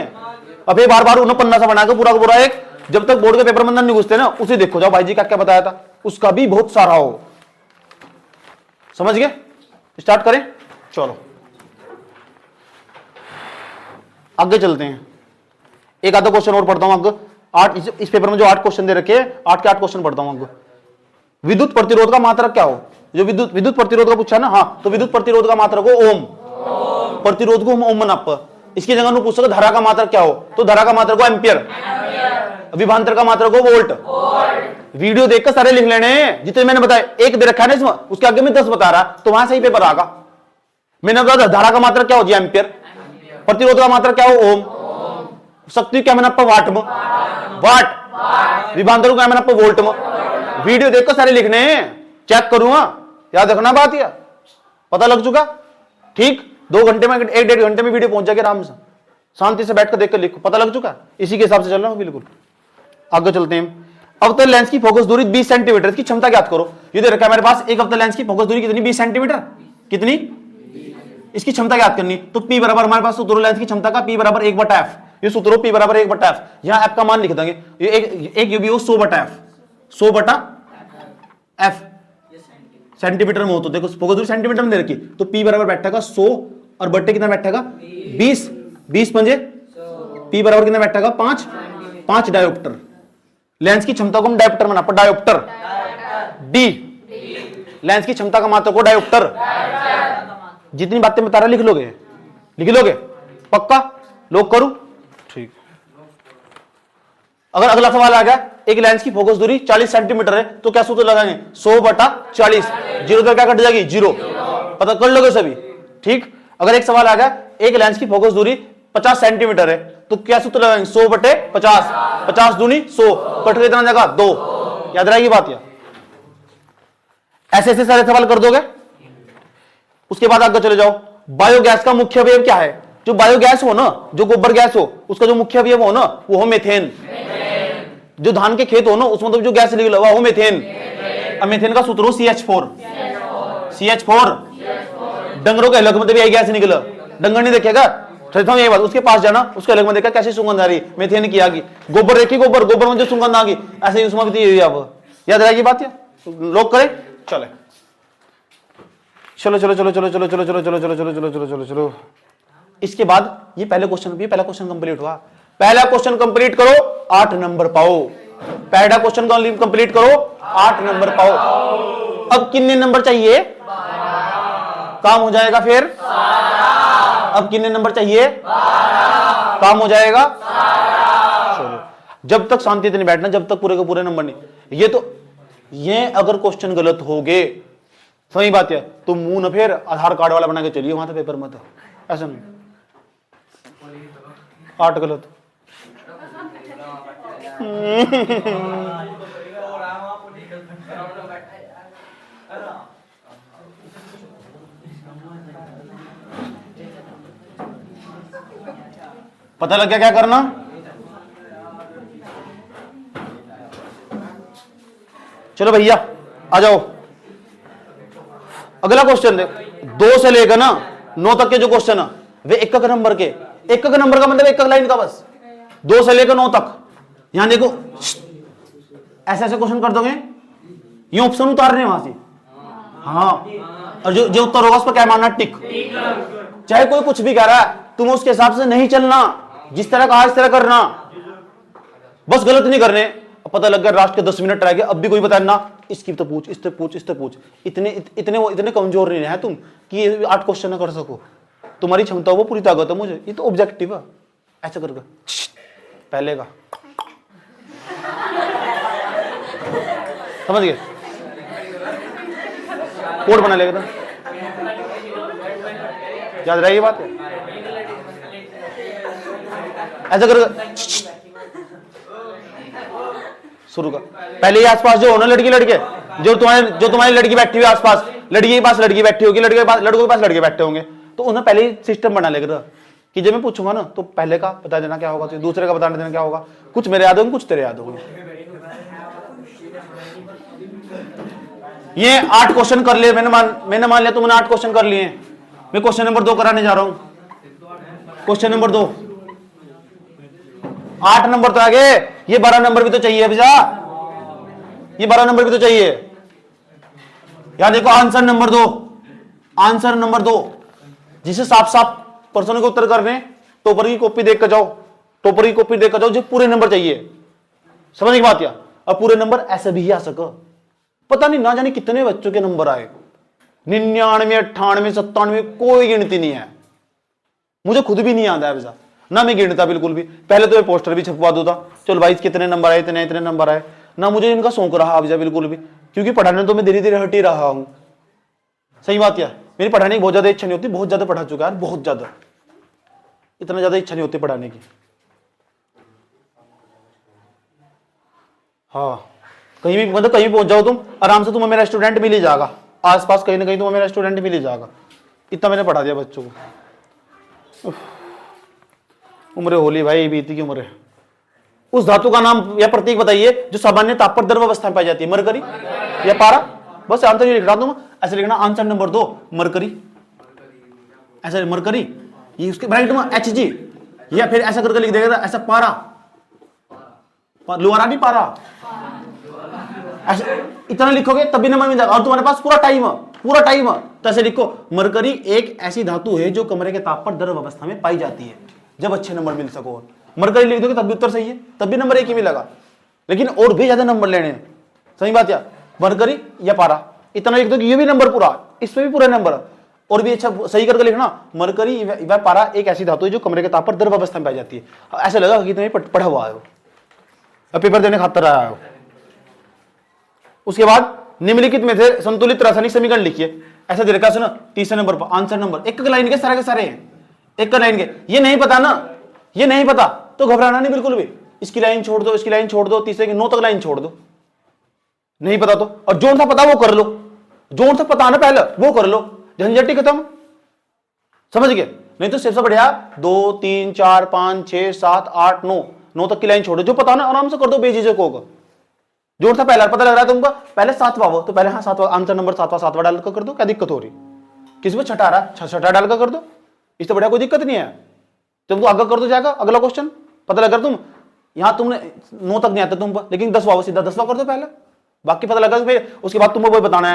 अब ये बार बार उन्हें पन्ना सा बना के पूरा का पूरा एक, जब तक बोर्ड के पेपर में अंदर नहीं घुसते ना उसे देखो जाओ भाई जी क्या क्या बताया था, उसका भी बहुत सारा हो, समझ गए? स्टार्ट करें, चलो आगे चलते हैं। एक आधा क्वेश्चन और पढ़ता हूं आगे, 8 इस पेपर में जो 8 क्वेश्चन दे रखे हैं, 8 के 8 क्वेश्चन पढ़ता हूं आगे। विद्युत प्रतिरोध का मात्रक क्या हो? जो विद्युत प्रतिरोध का पूछा ना, हाँ, तो विद्युत प्रतिरोध का मात्रक हो ओम। प्रतिरोध को हम ओम नाप, इसकी जगह पूछ सको धारा का मात्रक क्या हो, तो धारा का मात्रक हो एम्पियर। विभवांतर का मात्रक हो वोल्ट। वीडियो देखकर सारे लिख लेने जितने मैंने बताया, एक दे रखा है ना इसमें, उसके आगे में 10 बता रहा, तो वहां सही पेपर आएगा। मैंने बताया धारा का मात्रक क्या हो जी एम्पियर, प्रतिरोध का मात्रक क्या हो ओम, शक्ति क्या मैंने आपको वाट में, वाट, विभवांतर क्या मैंने आपको वोल्ट में। वीडियो देखकर सारे लिखने हैं, चेक करूंगा, याद रखना बात, या पता लग चुका? ठीक, 2 घंटे में 1-1.5 घंटे में वीडियो पहुंच जाएगी आराम से, शांति से बैठकर देखकर लिखो, पता लग चुका? इसी के हिसाब से चल रहा हूं बिल्कुल। आगे चलते हैं। अवतल लेंस की फोकस दूरी 20 सेंटीमीटर की क्षमता ज्ञात करो। ये दे रखा है मेरे पास, एक अवतल लेंस की फोकस दूरी कितनी? 20 सेंटीमीटर। कितनी? इसकी क्षमता याद करनी, तो P बराबर हमारे पास सूत्र लेंस की क्षमता का P बराबर 1/f, ये सूत्र P बराबर 1/f, यहां f का मान लिख देंगे, ये एक भी हो 100/f, 100/f सेंटीमीटर में हो, तो देखो फोकस दूरी सेंटीमीटर में दे रखी, तो P बराबर बैठेगा 100 और बट्टे कितना बैठेगा 20, 20 पंजे P बराबर कितना बैठेगा 5 डायोप्टर। लेंस की क्षमता को हम डायोप्टर में नापा, डायोप्टर डी, लेंस की क्षमता का मात्रक को डायोप्टर। जितनी बातें बता रहा लिख लोगे पक्का, लोग करूं ठीक। अगर अगला सवाल आ गया, एक लेंस की फोकस दूरी 40 सेंटीमीटर है, तो क्या सूत्र लगाएंगे 100/40, जीरो तो क्या कट जाएगी 0, पता कर लोगे सभी ठीक। अगर एक सवाल आ गया, एक लेंस की फोकस दूरी 50 सेंटीमीटर है, तो क्या सूत्र लगाएंगे 100/50, 50 दूनी 100, कट के कितना जाएगा 2, याद रहेगी बात। या ऐसे सारे सवाल कर दोगे। उसके बाद आगे चले जाओ, बायोगैस का मुख्य अवयव क्या है, जो बायोगैस हो ना, जो गोबर गैस हो, उसका जो मुख्य अवयव हो ना, वो हो मेथेन। जो धान के खेत हो ना, उसमें तो जो गैस निकला हुआ हो मेथेन। अब मेथेन का सूत्र हो CH4, डंगरों के अलग में भी यही गैस निकला, डंगर नहीं देखेगा ये बात, उसके पास जाना, उसके अलग में देखा कैसे सुगंध आ रही, मेथेन की आ गई, गोबर देखी, गोबर में जो सुगंध आ गई, ऐसे ही उसमें भी अब याद रहेगी बात। या लोग करें चले, चलो चलो चलो चलो चलो चलो चलो चलो चलो चलो चलो चलो चलो चलो। इसके बाद ये पहला क्वेश्चन कंप्लीट हुआ, पहला क्वेश्चन कंप्लीट करो 8 नंबर पाओ, पहला क्वेश्चन कंप्लीट करो 8 नंबर पाओ। अब कितने नंबर चाहिए, काम हो जाएगा फिर, अब कितने नंबर चाहिए, काम हो जाएगा। चलो, जब तक शांति से नहीं बैठना, जब तक पूरे के पूरे नंबर नहीं। ये अगर क्वेश्चन गलत हो गए, सही बात है, तो मुंह न फिर आधार कार्ड वाला बना के चलिए वहां से पेपर मत, ऐसा नहीं 8 गलत। पता लग गया क्या करना। चलो भैया आ जाओ, अगला क्वेश्चन देख, 2 से लेकर ना 9 तक के जो क्वेश्चन है वे एक नंबर के, एक नंबर का मतलब एक लाइन का बस, 2 से लेकर 9 तक। यहां देखो ऐसे ऐसे क्वेश्चन कर दोगे, ये ऑप्शन उतार रहे हैं वहां से, हाँ, और जो उत्तर होगा उस पर क्या मानना, टिक। चाहे कोई कुछ भी कह रहा है, तुम उसके हिसाब से नहीं चलना, जिस तरह कहा इस तरह करना, बस गलत नहीं करने। पता लग गया राष्ट्र के 10 मिनट रह गए, अब भी कोई बताना, इसकी तो पूछ, इससे पूछ, इससे पूछ। इतने कमजोर नहीं है तुम कि 8 क्वेश्चन ना कर सको, तुम्हारी क्षमता वो पूरी ताकत है मुझे, ये तो ऑब्जेक्टिव है। ऐसा करके पहले का समझ गए, कोड बना लेगा, याद रहेगी बात है। ऐसा कर शुरू का, पहले ही आसपास जो हो ना लड़के, जो तुम्हारी लड़की बैठी हुई आसपास, लड़की के पास लड़की बैठी होगी, लड़के के पास लड़के बैठे होंगे, तो उन्हें पहले ही सिस्टम बना लेगा कि जब मैं पूछूंगा ना, तो पहले का बता देना क्या होगा, तो दूसरे का बता देना क्या होगा, कुछ मेरे याद होंगे, कुछ तेरे याद होंगे। ये 8 क्वेश्चन कर लिए, मैंने मान लिया तुमने 8 क्वेश्चन कर लिए। मैं क्वेश्चन नंबर 2 कराने जा रहा हूं, क्वेश्चन नंबर 2, 8 नंबर तो आगे, ये 12 नंबर भी तो चाहिए भैया, ये 12 नंबर भी तो चाहिए। यहां देखो आंसर नंबर 2, आंसर नंबर 2, जिसे साफ साफ प्रश्नों के उत्तर कर रहे हैं, टॉपर की कॉपी देख कर जाओ, टॉपर की कॉपी देख कर जाओ, जो पूरे नंबर चाहिए, समझ की बात क्या। अब पूरे नंबर ऐसे भी आ सको, पता नहीं ना जाने कितने बच्चों के नंबर आए, 99, 98, 97, कोई गिनती नहीं है, मुझे खुद भी नहीं याद है भैया, ना मैं गिनता बिल्कुल भी। पहले तो मैं पोस्टर भी छपवा दूं था, चलो भाई कितने नंबर आए, इतने नंबर आए, ना मुझे इनका शौक रहा भैया बिल्कुल भी, क्योंकि पढ़ाने तो मैं धीरे धीरे हट ही रहा हूं। सही बात क्या, मेरी पढ़ाने की बहुत ज्यादा इच्छा नहीं होती, बहुत ज्यादा पढ़ा चुका है, बहुत ज्यादा, इतना ज्यादा इच्छा नहीं होती पढ़ाने की। हाँ, कहीं भी मतलब कहीं पहुंच जाओ तुम आराम से, तुम्हें मेरा स्टूडेंट मिल ही जाएगा, आसपास कहीं ना कहीं तुम्हें मेरा स्टूडेंट मिल ही जाएगा, इतना मैंने पढ़ा दिया बच्चों को। उम्र होली भाई, बीती की उम्र। उस धातु का नाम या प्रतीक बताइए जो सामान्य ताप पर द्रव अवस्था में पाई जाती है, मरकरी या पारा, बस आंसर ये लिख रहा हूं, ऐसे लिखना आंसर नंबर 2 मरकरी। ऐसा मरकरी, ये उसके ब्राइट में एच जी, या फिर ऐसा करके लिख देगा ऐसा पारा, लोअरा नहीं पारा, ऐसा इतना लिखोगे तब भी नंबर मिल जाएगा। और तुम्हारे पास पूरा टाइम तो ऐसे लिखो मरकरी एक ऐसी धातु है जो कमरे के ताप पर द्रव अवस्था में पाई जाती है, जब अच्छे नंबर मिल सको। मरकरी लिख दोगे तब भी उत्तर सही है, तब भी नंबर एक ही मिलेगा, लेकिन और भी ज्यादा नंबर लेने हैं। सही बात या मरकरी या पारा, इतना लिख दो कि ये भी नंबर पूरा, इसमें भी पूरा नंबर, और भी अच्छा सही करके लिखना मरकरी व पारा एक ऐसी धातु है जो कमरे के ताप पर द्रव अवस्था में पाई जाती है। ऐसा लगा कि तुम्हें पढ़ा हुआ है, अब पेपर देने खातर आया हो। उसके बाद निम्नलिखित में से संतुलित रासायनिक समीकरण लिखिए। ऐसा दे रखा है ना, तीसरे नंबर पर आंसर नंबर एक लाइन के सारे हैं, एक लाइन के। ये नहीं पता ना, ये नहीं पता तो घबराना नहीं बिल्कुल भी, इसकी लाइन छोड़ दो, इसकी लाइन छोड़ दो, तीसरे की 9 तक लाइन छोड़ दो, नहीं पता तो। और जो सा पता वो कर लो, जो सा पता ना पहले वो कर लो, झंझट खत्म, समझ गए। नहीं तो सबसे बढ़िया 2 3 4 5 6 7 8 9 तक की लाइन छोड़ो, जो पता ना आराम से कर दो बेझिझक होगा। जो सा पहला पता लग रहा है तुमको, पहले 7वां वो तो पहले हाँ 7वां आंसर नंबर 7वां डाल कर दो, क्या दिक्कत हो रही, किसी में छठा रहा छठा डाल कर दो, इससे बढ़िया कोई दिक्कत नहीं है। तुमको आगे कर दो जाएगा अगला क्वेश्चन, पता लगा तुम यहां तुमने 9 तक नहीं आता तुम पर, लेकिन 10वां सीधा 10वां कर दो पहले, बाकी पता लगा फिर उसके बाद तुमको वही बताने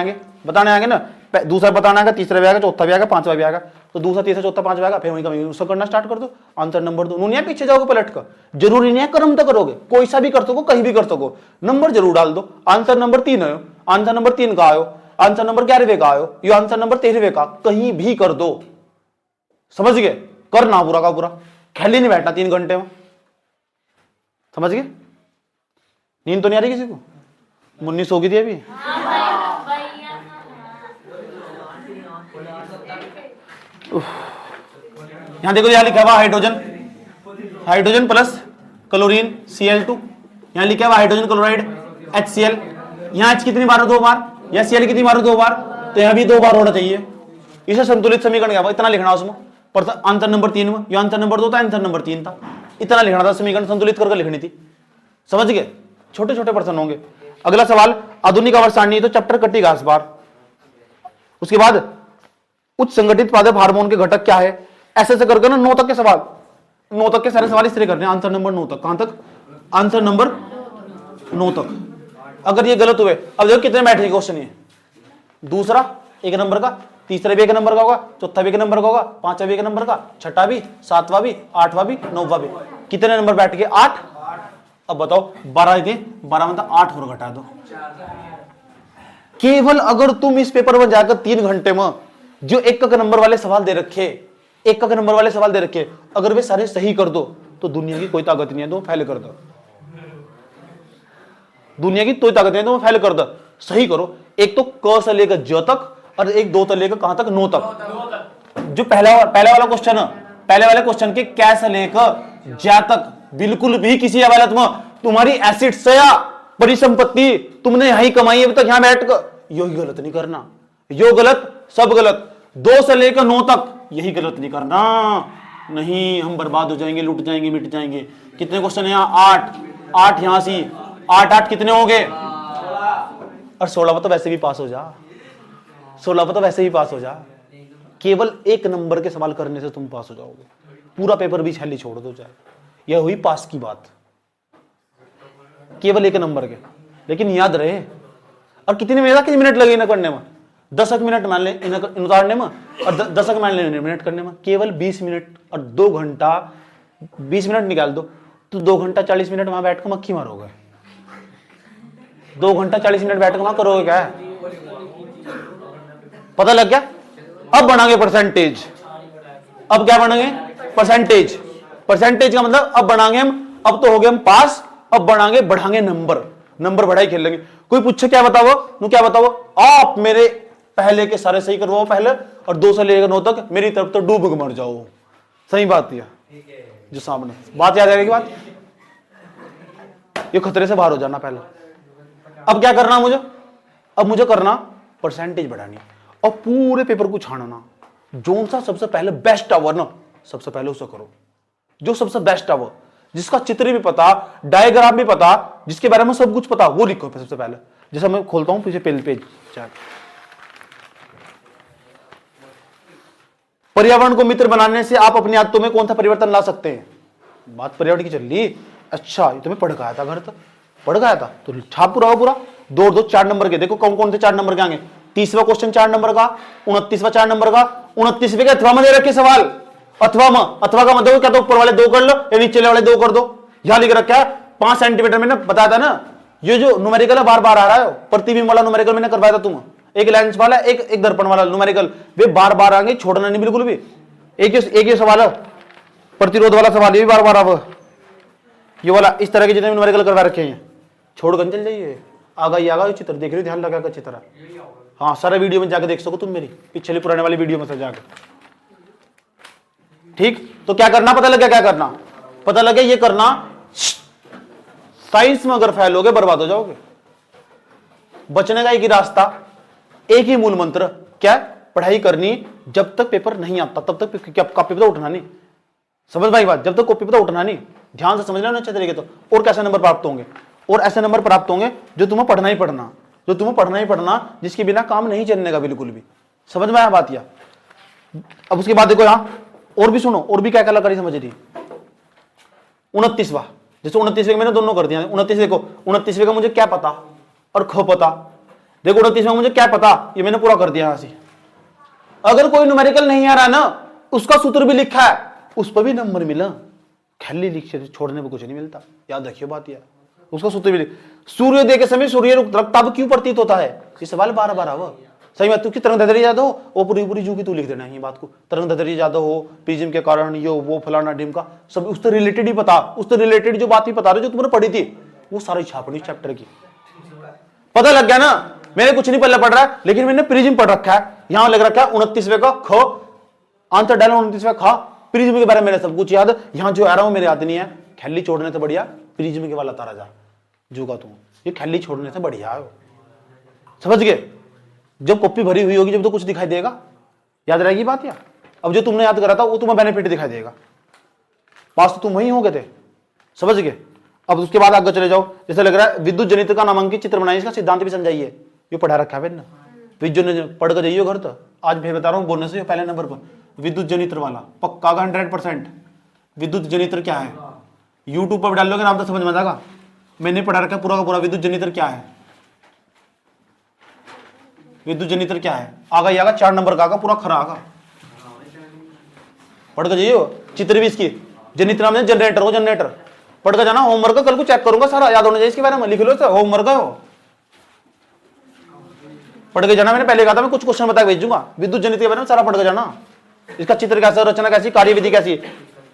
आएंगे ना, दूसरा बताना आएगा, तीसरा भी आएगा, चौथा भी आएगा, पांचवा भी आएगा, तो दूसरा तीसरा चौथा पांचवा आएगा, फिर वहीं का उसको करना स्टार्ट कर दो। आंसर नंबर 2 नहीं है पीछे जाओगे पलट कर, जरूरी नहीं है क्रम तो करोगे, कोई सा भी कर सको, कहीं भी कर सको, नंबर जरूर डाल दो। आंसर नंबर 3 आयो, आंसर नंबर 3 का आयो, आंसर नंबर 11वें का आयो, ये आंसर नंबर 13वें का, कहीं भी कर दो, समझ गए। करना पूरा का पूरा, खाली नहीं बैठना 3 घंटे में, समझ गए। नींद तो नहीं आ रही किसी को, मुन्नी सो गई थी अभी। यहां देखो, यहां लिखा हुआ हाइड्रोजन प्लस क्लोरीन Cl2, यहां लिखा हुआ हाइड्रोजन क्लोराइड HCl, यहां H कितनी बार हो 2 बार, या Cl कितनी बार हो 2 बार, तो यहां भी 2 बार होना चाहिए। इसे संतुलित समीकरण क्या, इतना लिखना उसमें, पर आंसर नंबर 3 में, ये आंसर नंबर 2 था, आंसर नंबर 3 था, इतना लिखना था, समीकरण संतुलित करके लिखनी थी, समझ गए। छोटे छोटे प्रश्न होंगे। अगला सवाल, आधुनिक आवर्त सारणी, तो चैप्टर कटी घास बार। उसके बाद उच्च संगठित पादप हार्मोन के घटक क्या है, ऐसे करके ना 9 तक के सवाल, 9 तक के सारे सवाल इस तरह करने हैं। आंसर नंबर 9 तक, कहां तक, आंसर नंबर 9 तक। अगर ये गलत हुए, अब देखो कितने बैठे क्वेश्चन, ये दूसरा 1 नंबर का, तीसरा भी 1 नंबर का होगा, चौथा भी 1 नंबर का होगा, पांचवा भी 1 नंबर का, छठा भी, 7वां भी, 8वां भी, 9वां भी, कितने नंबर बैठ गए, 8। अब बताओ 12 थे, 12 में 8 और घटा दो। केवल अगर तुम इस पेपर में जाकर 3 घंटे में जो 1 नंबर वाले सवाल दे रखे, 1 नंबर वाले सवाल दे रखे, अगर वे सारे सही कर दो तो दुनिया की कोई ताकत नहीं है तुम फेल कर दो, दुनिया की कोई ताकत नहीं है तुम फेल कर दो। सही करो, एक तो क से लेकर ज तक, और एक 2 से लेकर कहां तक, 9 तक। जो पहले वाला क्वेश्चन है, पहले वाले क्वेश्चन के कै से लेकर ज्या तक, बिल्कुल भी किसी हालत में तुम्हारी एसिड्स या परिसंपत्ति तुमने यही कमाई अभी तक, यहां बैठ कर यो गलत नहीं करना, यो गलत सब गलत, 2 से लेकर 9 तक यही गलत नहीं करना, नहीं हम बर्बाद हो जाएंगे, लूट जाएंगे, मिट जाएंगे। कितने क्वेश्चन है यहाँ, 8 यहां से 8 कितने हो गए, और 16 पर तो वैसे भी पास हो जा, 16 पर तो वैसे ही पास हो जा। केवल 1 नंबर के सवाल करने से तुम पास हो जाओगे, पूरा पेपर भी छली छोड़ दो जाए, यह हुई पास की बात, केवल 1 नंबर के। लेकिन याद रहे, और कितने मिनट लगे इन्हें करने में, 10 मिनट मान ले इन्हें उतारने में, और 10 मिनट करने में, केवल 20 मिनट, और 2 घंटा 20 मिनट निकाल दो तो 2 घंटा 40 मिनट वहां बैठ कर मक्खी मारोगे, 2 घंटा 40 मिनट बैठ कर वहां करोगे क्या, पता लग गया। अब बनाएंगे परसेंटेज, अब क्या बनाएंगे, परसेंटेज, परसेंटेज का मतलब अब बनाएंगे हम, अब तो हो गए हम पास, अब बनाएंगे बढ़ाएंगे नंबर बढ़ाई खेल लेंगे। कोई पूछे क्या बताओ, क्या बताओ, आप मेरे पहले के सारे सही करवाओ पहले, और 2 से लेकर 9 तक मेरी तरफ तो डूब के मर जाओ। सही बात है जो सामने बात याद आएगी, बात ये खतरे से बाहर हो जाना पहले। अब क्या करना मुझे, अब मुझे करना परसेंटेज बढ़ानी, और पूरे पेपर को छानना, जोन सा सबसे पहले बेस्ट आवर ना, सबसे पहले उसे करो, जो सबसे बेस्ट आवर, जिसका चित्र भी पता, डायग्राम भी पता, जिसके बारे में सब कुछ पता, वो लिखो सबसे पहले। जैसे मैं खोलता हूं पीछे पेज पर्यावरण को मित्र बनाने से आप अपनी आदतों में कौन सा परिवर्तन ला सकते हैं? बात पर्यावरण की चल रही। अच्छा, ये तुम्हें पढ़ के आया था घर, तो पढ़ के आया था तो छाप पूरा हो पूरा। दो 4 नंबर के देखो कौन कौन से 4 नंबर के आएंगे। 30वां क्वेश्चन 4 नंबर का, 29वां 4 नंबर का, 29वें के अथवा में दे रखे सवाल। अथवा का मतलब क्या, तो ऊपर वाले 2 कर लो या नीचे वाले 2 कर दो। यहां लिख रखा है 5 सेंटीमीटर में बताया था ना, ये जो न्यूमेरिकल बार बार आ रहा है, प्रतिबिंब वाला न्यूमेरिकल मैंने करवाया था तुम, एक लेंस वाला, एक दर्पण वाला न्यूमेरिकल, वे बार बार आएंगे, छोड़ना नहीं बिल्कुल भी। एक ही सवाल है, प्रतिरोध वाला सवाल, ये भी बार बार। अब ये वाला इस तरह के जितने न्यूमेरिकल करवा रखे हैं छोड़कर चल जाइए। आगा चित्र देख रहे हो, ध्यान लगा कर चित्र। हाँ, सारा वीडियो में जाकर देख सको तुम, मेरी पिछले पुराने वाली वीडियो में से जाकर। ठीक, तो क्या करना पता लग गया, क्या करना पता लगे, ये करना। साइंस में अगर फेल होगे बर्बाद हो जाओगे। बचने का एक ही रास्ता, एक ही मूल मंत्र, क्या? पढ़ाई करनी जब तक पेपर नहीं आता, तब तक कॉपी पे तो उठना नहीं। समझ भाई बात, जब तक कॉपी पे तो उठना नहीं। ध्यान से समझ लेना अच्छे तरीके तो। और कैसे नंबर प्राप्त होंगे? और ऐसे नंबर प्राप्त होंगे जो तुम्हें पढ़ना ही पढ़ना, जिसके बिना काम नहीं चलने का बिल्कुल भी। समझ में आया बात? या अब उसके बाद देखो यहां और भी सुनो, और भी क्या कलाकारी समझ रही। 29वां, जैसे 29वें मैंने दोनों कर दिया। 29वें का मुझे क्या पता और खो पता। देखो 29वें मुझे क्या पता, ये मैंने पूरा कर दिया यहां से। अगर कोई न्यूमेरिकल नहीं आ रहा ना, उसका सूत्र भी लिखा है, उस पर भी नंबर मिला। खाली लिख छोड़ने पर कुछ नहीं मिलता, याद रखियो बात। यार उसका सूत्र भी सूर्योदय के समय सूर्य तब क्यों प्रतीत होता है, ये सवाल 12 वो सही बात। तू की तरंग धदरी याद हो, वो पूरी जू की तू लिख देना है ये बात को। तरंग धदरी याद हो, प्रिज्म के कारण ये वो फलाना ढिमका, सब उससे रिलेटेड ही पता, उससे रिलेटेड जो बात ही बता रहे जो तुमने पढ़ी थी, वो सारी छापनी चैप्टर की। पता लग गया ना, मैंने कुछ नहीं पढ़ रहा है, लेकिन मैंने प्रिज्म पढ़ रखा है। यहां लग रखा है 29वें का ख, आंसर डाला 29वें खा। प्रिज्म के बारे में मेरे सब कुछ याद, यहां जो आ रहा हूं मेरे याद नहीं है। खैली छोड़ने से बढ़िया प्रिज्म के वाला तारा जा जूगा तू, ये खैली छोड़ने से बढ़िया है। समझ गए? जब कॉपी भरी हुई होगी, जब तो कुछ दिखाई देगा, याद रहेगी बात। या अब जो तुमने याद करा था वो तुम्हें बेनिफिट दिखाई देगा। पास तो तुम वही हो गए थे। समझ गए? अब उसके बाद आगे चले जाओ। जैसे लग रहा है विद्युत जनित्र का नामांकित चित्र बनाइए, इसका सिद्धांत भी समझाइए। ये पढ़ा रखा है ना, विद्युत पढ़ कर जाइए घर। तो आज फिर बता रहा हूँ बोलने से पहले नंबर पर विद्युत जनित्र वाला पक्का 100%। विद्युत जनित्र क्या है, यूट्यूब पर डाल लोगे नाम तो समझ में आ जाएगा। मैंने पढ़ा रखा पूरा का पूरा विद्युत जनित्र क्या है। विद्युत जनित्र क्या है आगा 4 नंबर का आगा, पूरा खरा आगा। पढ़ कर जाइए। चित्र भी इसकी जनित्र नाम है, जनरेटर हो, जनरेटर। पढ़ कर जाना, होमवर्क कल को चेक करूंगा, सारा याद होना चाहिए इसके बारे में, लिख लो होमवर्क हो। पढ़ के जाना, मैंने पहले कहा था मैं कुछ क्वेश्चन बता के भेजूंगा। विद्युत जनित्र के बारे में सारा पढ़ के जाना। इसका चित्र कैसा, रचना कैसी, कार्यविधि कैसी,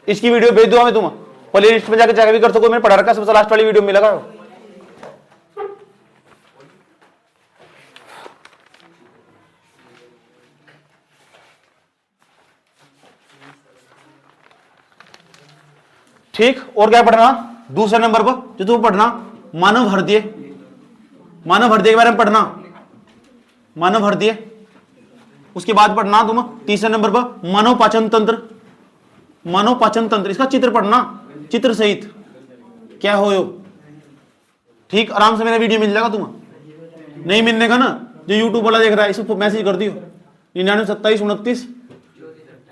इसकी वीडियो भेज दूंगा मैं तुम प्ले लिस्ट में जाकर चेक भी कर सको। मैंने पढ़ा रखा सबसे लास्ट वाली वीडियो मिलेगा। ठीक, और क्या पढ़ना दूसरे नंबर पर जो तुम पढ़ना, मानव हृदय। मानव हृदय के बारे में पढ़ना, मानव हृदय। उसके बाद पढ़ना तुम तीसरे नंबर पर मानव पाचन तंत्र। मानव पाचन तंत्र, इसका चित्र पढ़ना, चित्र सहित क्या हो। ठीक, आराम से मेरा वीडियो मिल जाएगा। तुम नहीं मिलने का ना, जो यूट्यूब वाला देख रहा है इसको मैसेज कर दियो 99 27 29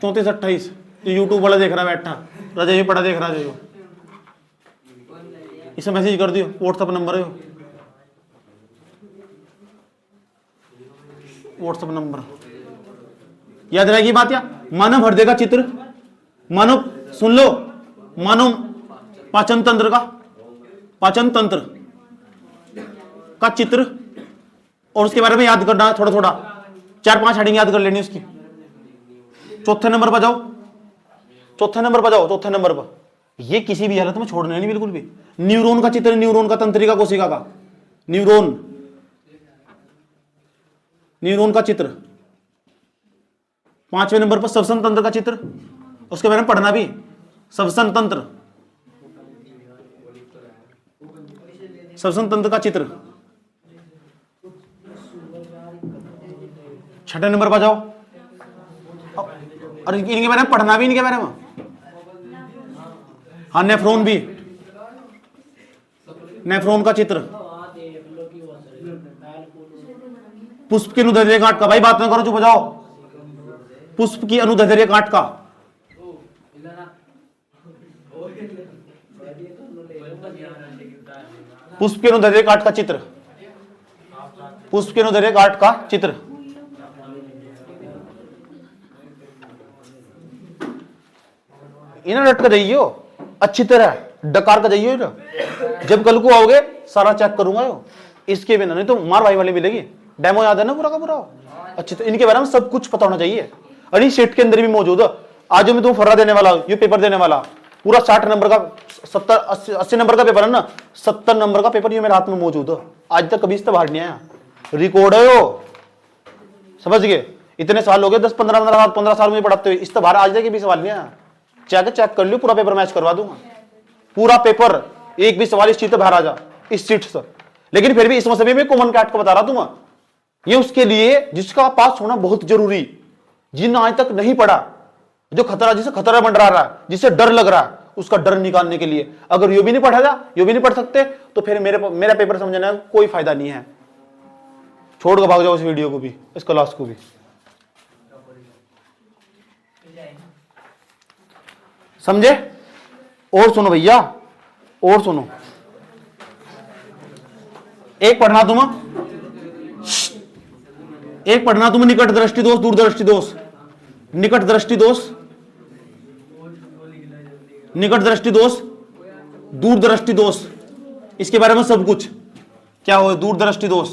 34 28। जो यूट्यूब वाला देख रहा है बैठा राजा ये पढ़ा देख रहा है, जो इसे मैसेज कर दियो, व्हाट्सएप नंबर है, व्हाट्सएप नंबर याद रहेगी बात। या मानव हृदय का चित्र, मानव सुन लो, मानव पाचन तंत्र का, पाचन तंत्र का चित्र, और उसके बारे में याद करना थोड़ा थोड़ा, 4-5 हेडिंग याद कर लेनी उसकी। चौथे नंबर पर जाओ, चौथे नंबर पर जाओ, चौथे नंबर पर ये किसी भी हालत में छोड़ना नहीं बिल्कुल भी। न्यूरॉन का चित्र, न्यूरॉन का तंत्रिका कोशिका का, न्यूरॉन, न्यूरॉन का चित्र। 5वें नंबर पर श्वसन तंत्र का चित्र, उसके बारे में पढ़ना भी, श्वसन तंत्र, श्वसन तंत्र का चित्र। 6ठे नंबर पर जाओ, और इनके बारे में पढ़ना भी, इनके बारे में। हाँ, नेफ्रॉन भी, नेफ्रॉन का चित्र। पुष्प के हृदय गांठ का, भाई बात ना करो, चुप हो जाओ। पुष्प की अनुदैर्ध्य काट का, पुष्प के अनुदैर्ध्य काट का चित्र, पुष्प के अनुदैर्ध्य काट का चित्र। इन्हें रट कर जाइयो अच्छी तरह, डकार कर जाइयो ना। जब कल को आओगे सारा चेक करूंगा यो, इसके बिना नहीं तो मार भाई वाली मिलेगी। डेमो याद है ना पूरा का पूरा अच्छी तरह, इनके बारे में सब कुछ पता होना चाहिए। अरे शीट के अंदर भी मौजूद है। आज जो मैं तुम फर्रा देने वाला, ये पेपर देने वाला पूरा 60 नंबर का, 70 80 नंबर का पेपर है ना, 70 नंबर का पेपर ये मेरे हाथ में मौजूद है। आज तक कभी इससे बाहर नहीं आया, रिकॉर्ड है वो, समझ गए। इतने साल हो गए, 10-15 साल में पढ़ाते हुए, इससे बाहर आज तक भी सवाल नहीं आया। चेक कर लियो, पूरा पेपर मैच करवा दूंगा, पूरा पेपर, एक भी सवाल इस चीज से बाहर आ जा, इस सीट से। लेकिन फिर भी इस मसले में कॉमन कैट को बता रहा हूं, ये उसके लिए जिसका पास होना बहुत जरूरी, जिन आज तक नहीं पढ़ा, जो खतरा, जिसे खतरा मंडरा रहा है, जिसे डर लग रहा है, उसका डर निकालने के लिए अगर यो भी नहीं पढ़ा जा, यो भी नहीं पढ़ सकते, तो फिर मेरा पेपर समझने का कोई फायदा नहीं है। छोड़ कर भाग जाओ इस वीडियो को भी, इस क्लास को भी। समझे? और सुनो भैया, और सुनो, एक पढ़ना तुम निकट दृष्टि दोष, दूर दृष्टि दोष, निकट दृष्टि दोष, निकट दृष्टि दोष, दूर दृष्टि दोष, इसके बारे में सब कुछ क्या हो। दूर दृष्टि दोष,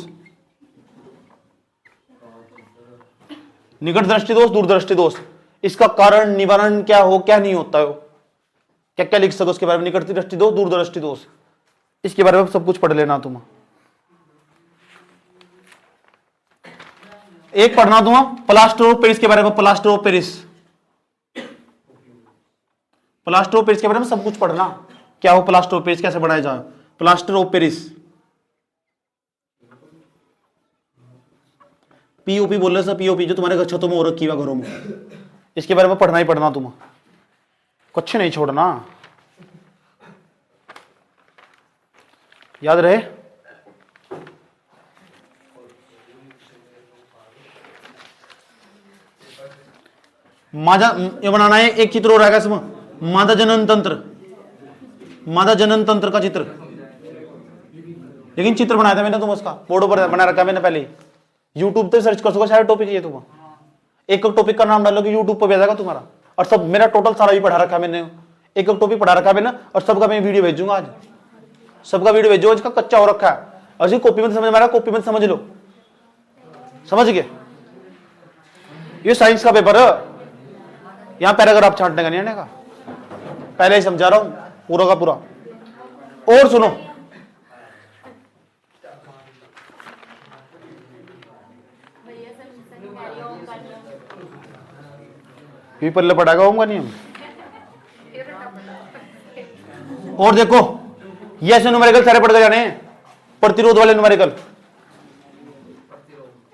निकट दृष्टि दोष, दूर दृष्टि दोष, इसका कारण निवारण क्या हो, क्या नहीं होता हो, क्या क्या लिख सको उसके बारे में। निकट दृष्टि दोष, दूर दृष्टि दोष, इसके बारे में सब कुछ पढ़ लेना तुम। एक पढ़ना दूंगा प्लास्टर ऑफ पेरिस के बारे में, plaster of Paris, plaster of Paris के बारे में सब कुछ पढ़ना, क्या हो प्लास्टर ऑफ पेरिस, कैसे बनाया जाए प्लास्टर ऑफ पेरिस। पीओपी बोल रहे सर, पीओपी जो तुम्हारे छतों में हो रखी है घरों में, इसके बारे में पढ़ना ही पढ़ना तुम, कुछ नहीं छोड़ना, याद रहे। मादा ये बनाना है, एक चित्र हो रहा है इसमें, मादा जनन तंत्र, मादा जनन तंत्र का चित्र। लेकिन चित्र बनाया था मैंने, तुम उसका बोर्डो पर बना रखा मैंने पहले। यूट्यूब पे सर्च कर सको, सारे टॉपिक ये तुम एक टॉपिक का नाम डालोगे यूट्यूब पर भेज जाएगा तुम्हारा। और सब मेरा टोटल सारा भी पढ़ा रखा है मैंने, एक टॉपिक पढ़ा रखा है मैंने, और सबका मैं वीडियो भेजूंगा आज, सबका वीडियो भेजो, इसका कच्चा हो रखा है। और कॉपी में समझ मारा, कॉपी में समझ लो, समझ गए। ये साइंस का पेपर है, यहां पैराग्राफ छांटने का नहीं आने का, पहले ही समझा रहा हूं पूरा का पूरा। और सुनो, ये पल्ले पड़ेगा होगा नहीं हम। और देखो ये ऐसे न्यूमेरिकल सारे पढ़ के जाने हैं, प्रतिरोध वाले न्यूमेरिकल,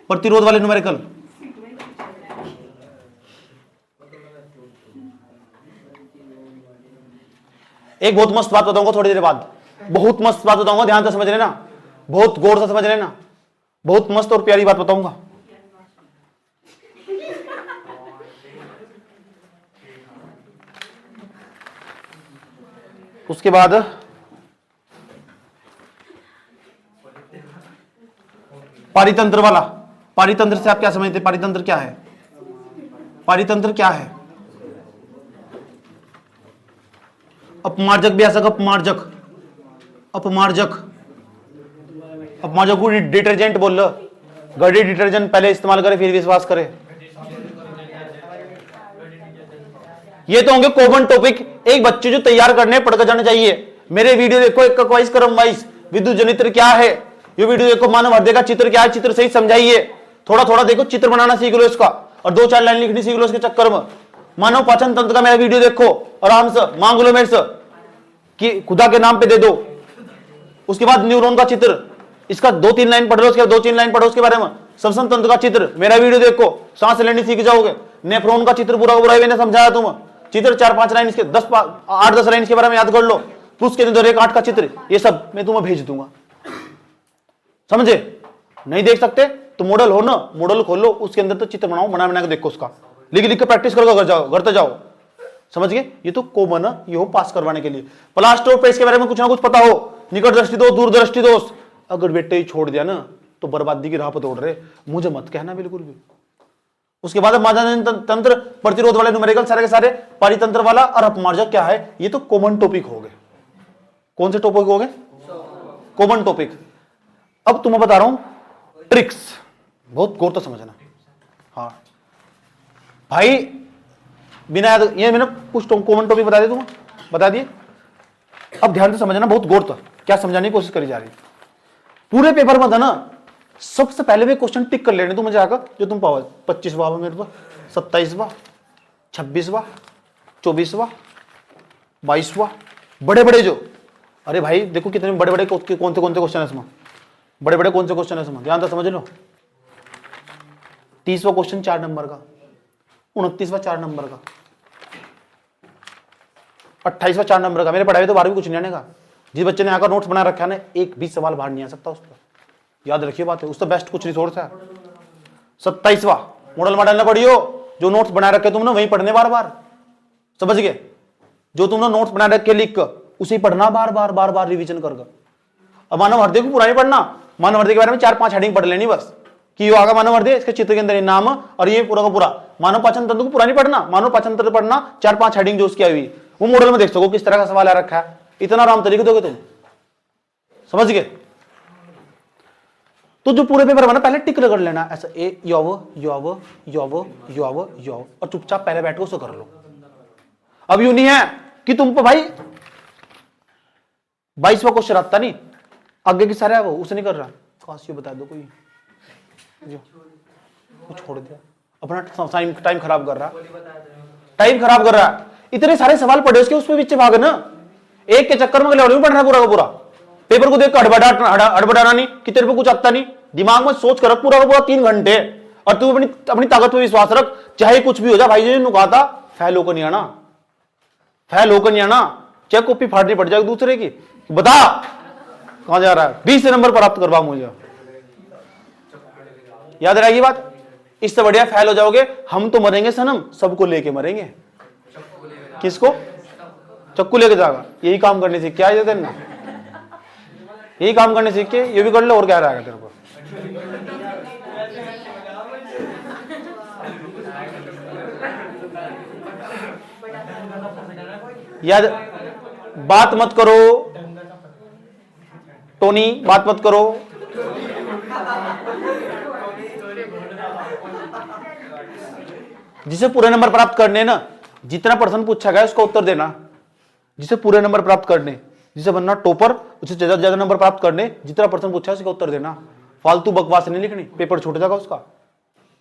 प्रतिरोध वाले न्यूमेरिकल। एक बहुत मस्त बात बताऊंगा थोड़ी देर बाद, बहुत मस्त बात बताऊंगा, ध्यान से समझ लेना, बहुत गौर से समझ लेना, बहुत मस्त और प्यारी बात बताऊंगा। उसके बाद पारितंत्र वाला, पारितंत्र से आप क्या समझते हैं? पारितंत्र क्या है? पारितंत्र क्या है? अपमार्जक भी आ सकता, अपमार्जक, अपमार्जक, अपमार्जक को डिटर्जेंट बोल लो, गड़ी डिटर्जेंट पहले इस्तेमाल करे फिर विश्वास करे। ये तो होंगे कॉमन टॉपिक, एक बच्चे जो तैयार करने पढ़ कर जाना चाहिए। मेरे वीडियो देखो, एक वाइस क्रम वाइस, विद्युत जनित्र क्या है, ये वीडियो देखो, मानव हृदय का चित्र क्या है, चित्र सही समझाइए, थोड़ा थोड़ा देखो, चित्र बनाना सीख लो इसका, और 2-4 लाइन लिखनी सीख लो इसके चक्कर में। मानव पाचन तंत्र का मेरा वीडियो देखो, आराम से मांग लो मेरे से कि खुदा के नाम पे दे दो। उसके बाद न्यूरॉन का चित्र, इसका 2-3 लाइन पढ़ लो, उसके 2-3 लाइन पढ़ो उसके बारे में। श्वसन तंत्र का चित्र, मेरा वीडियो देखो, सांस लेनी सीख जाओगे। नेफ्रॉन का चित्र पूरा पूरा मैंने समझाया तुम, चित्र 4-5 लाइन इसके, 8-10 लाइन इसके बारे में याद कर लो। पुष्प के अंदर 1-8 का चित्र, ये सब मैं तुम्हें भेज दूंगा, समझे? नहीं देख सकते तो मॉडल हो ना, मॉडल खोलो, उसके अंदर तो चित्र बनाओ, बना बना के देखो उसका, लिख लिख के प्रैक्टिस करो, घर जाओ, करते जाओ, समझ गए। ये तो कॉमन है, ये हो पास करवाने के लिए। प्लास्टर पे इसके बारे में कुछ ना कुछ पता हो, निकट दृष्टि दोष, दूर दृष्टि दोष। अगर बेटे ही छोड़ दिया ना तो बर्बादी की राह पर दौड़ रहे, मुझे मत कहना बिल्कुल भी। उसके बाद मानव तंत्र, प्रतिरोध वाले न्यूमेरिकल सारे के सारे, पारितंत्र वाला और अपमार्जक क्या है, ये तो कॉमन टॉपिक हो गए। कौन से टॉपिक हो गए? Common topic. अब तुम्हें बता रहा हूं ट्रिक्स, बहुत गौर तो समझना। हाँ भाई, बिना याद ये मैंने कुछ कॉमन टॉपिक बता दिए, तुम्हें बता दिए। अब ध्यान से समझना, बहुत गौर तो क्या समझाने की कोशिश करी जा रही। पूरे पेपर में था ना, सबसे पहले वे क्वेश्चन टिक कर लेने तुम मुझे आकर, जो तुम पाओ 25वां मेरे पास, 27वां, 26वां, 24वां, 22वां, बड़े बड़े जो, अरे भाई देखो कितने बड़े बड़े कौन से क्वेश्चन है इसमें, बड़े बड़े कौन से क्वेश्चन है इसमें, ध्यान से समझ लो। 30वां क्वेश्चन 4 नंबर का, 29वां 4 नंबर का, 28वां 4 नंबर का। मेरे पढ़ाई तो 12वीं कुछ नहीं आने का। जिस बच्चे ने आकर नोट्स बना रखा है ना, एक भी सवाल बाहर नहीं आ सकता उस पर, याद रखिए बात है। उससे बेस्ट कुछ रिसोर्स है। 27वां मॉडल में डालना पड़ियो, जो नोट्स बना रखे तुमने वही पढ़ने बार बार, समझ गए। जो तुमने नोट्स बना रखे लिख कर उसे पढ़ना बार बार रिवीजन करके। अब मानव हृदय को पूरा नहीं पढ़ना, मानव हृदय के बारे में 4-5 हेडिंग पढ़ लेनी बस, कि ये आगा मानव हृदय, इसके चित्र के अंदर नाम और ये पूरा का पूरा। मानव पाचन तंत्र को पूरा नहीं पढ़ना, मानव पाचन तंत्र पढ़ना 4-5 हेडिंग जो उसकी आई हुई, वो मॉडल में देख सको किस तरह का सवाल आ रखा है। इतना आराम तरीके दोगे तुम, समझ गए। तो जो पूरे पेपर बना पहले टिक कर लेना ऐसा, ए यव यव यव यव यव, और चुपचाप पहले बैठो उसे कर लो। अब यूं नहीं है कि तुम पे भाई 22वां क्वेश्चन आता नहीं, आगे की सारे है वो उसे नहीं कर रहा, काश बता दो कोई जो छोड़ दिया, अपना टाइम खराब कर रहा, टाइम खराब कर रहा। इतने सारे सवाल पढ़े उसके, उस पे पीछे भाग ना, एक के चक्कर में पढ़ना पूरा का पूरा। पेपर को देख कर हड़बड़ाना नहीं कि तेरे पे कुछ आता नहीं, दिमाग में सोच कर पूरा का पूरा 3 घंटे, और तू अपनी ताकत पे विश्वास रख, चाहे कुछ भी हो जाए। भाई जी ने नुका था, फेल होकर नहीं आना, फेल होकर नहीं आना, चाहे कॉपी फाड़नी पड़ जाएगी दूसरे की। बता कहां जा रहा है, 20 नंबर प्राप्त करवा मुझे, याद रहेगी बात। इससे बढ़िया फेल हो जाओगे, हम तो मरेंगे सनम, सबको लेके मरेंगे। किसको? चक्कू लेके जाएगा। यही काम करने से क्या है ना, यही काम करने सीख के ये भी कर लो, और क्या रहेगा तेरे को। याद, बात मत करो टोनी, बात मत करो। जिसे पूरे नंबर प्राप्त करने ना, जितना प्रश्न पूछा गया उसका उत्तर देना। जिसे पूरे नंबर प्राप्त करने, जिसे बनना टॉपर, उसे ज्यादा नंबर प्राप्त करने, जितना प्रश्न पूछा है उसका उत्तर देना। फालतू बकवास नहीं लिखनी, पेपर छूट जाएगा उसका।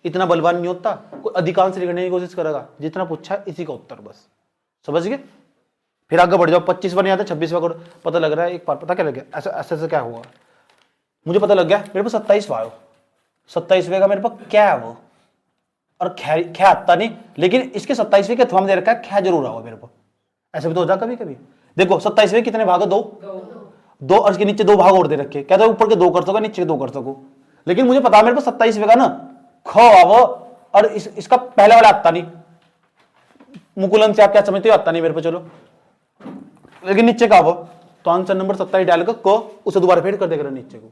इतना बलवान नहीं होता कोई, अधिकांश लिखने की कोशिश करेगा, जितना पूछा है इसी का उत्तर बस, समझ गए। फिर आगे बढ़ जाओ, 25वां नहीं आता 26वां करो, पता लग रहा है एक बार, पता क्या लग गया, ऐसा क्या हुआ मुझे पता लग गया। मेरे पास 27वां आयो, 27वें का मेरे पास क्या है वो, और ख्या आता नहीं, लेकिन इसके 27वें के थम दे रखा है, ख्या जरूर आओ मेरे को। ऐसे भी तो हो जाए कभी कभी। देखो 27वें कितने भाग है, 2 और इसके नीचे 2 भाग और दे रखे, कहते ऊपर के 2 कर सको, नीचे के 2 कर सको, लेकिन मुझे पता मेरे पास 27वें का ना ख आवो, और इसका पहले वाला आता नहीं, मुकुलन से आप क्या समझते हो, आता नहीं मेरे को, चलो, लेकिन नीचे का आवो, तो आंसर नंबर 27 डालकर को उसे दोबारा फेड कर देगा नीचे को,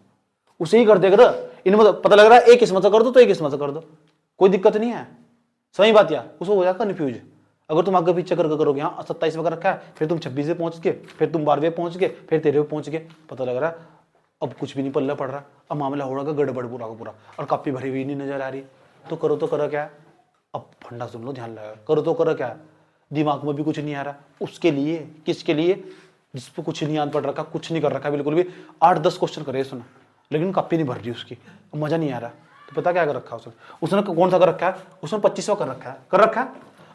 उसे ही कर देगा। इनमें पता लग रहा है एक किस्मत से कर दो तो एक किस्मत से कर दो, कोई दिक्कत नहीं है, सही बात। या उसको हो जाएगा कन्फ्यूज अगर तुम आगे पीछे करके करोगे। हाँ 27 वगैरह रखा है, फिर तुम 26 पे पहुंच गए, फिर तुम 12वें पहुंच गए, फिर 13वें पहुंच गए, पता लग रहा है अब कुछ भी नहीं पल्ला पड़ रहा, अब मामला हो रहा गड़बड़ पूरा का पूरा, और कापी भरी हुई नहीं नजर आ रही। तो करो क्या, अब फंडा सुन लो, ध्यान लगा, करो क्या, दिमाग में भी कुछ नहीं आ रहा, उसके लिए, किसके लिए, जिसपे कुछ नहीं याद पड़ रखा, कुछ नहीं कर रखा बिल्कुल भी, 8-10 क्वेश्चन करे सुना, लेकिन कापी नहीं भर रही उसकी, मजा नहीं आ रहा। तो पता क्या कर रखा उसने कौन सा कर रखा है, उसने 25वां कर रखा है,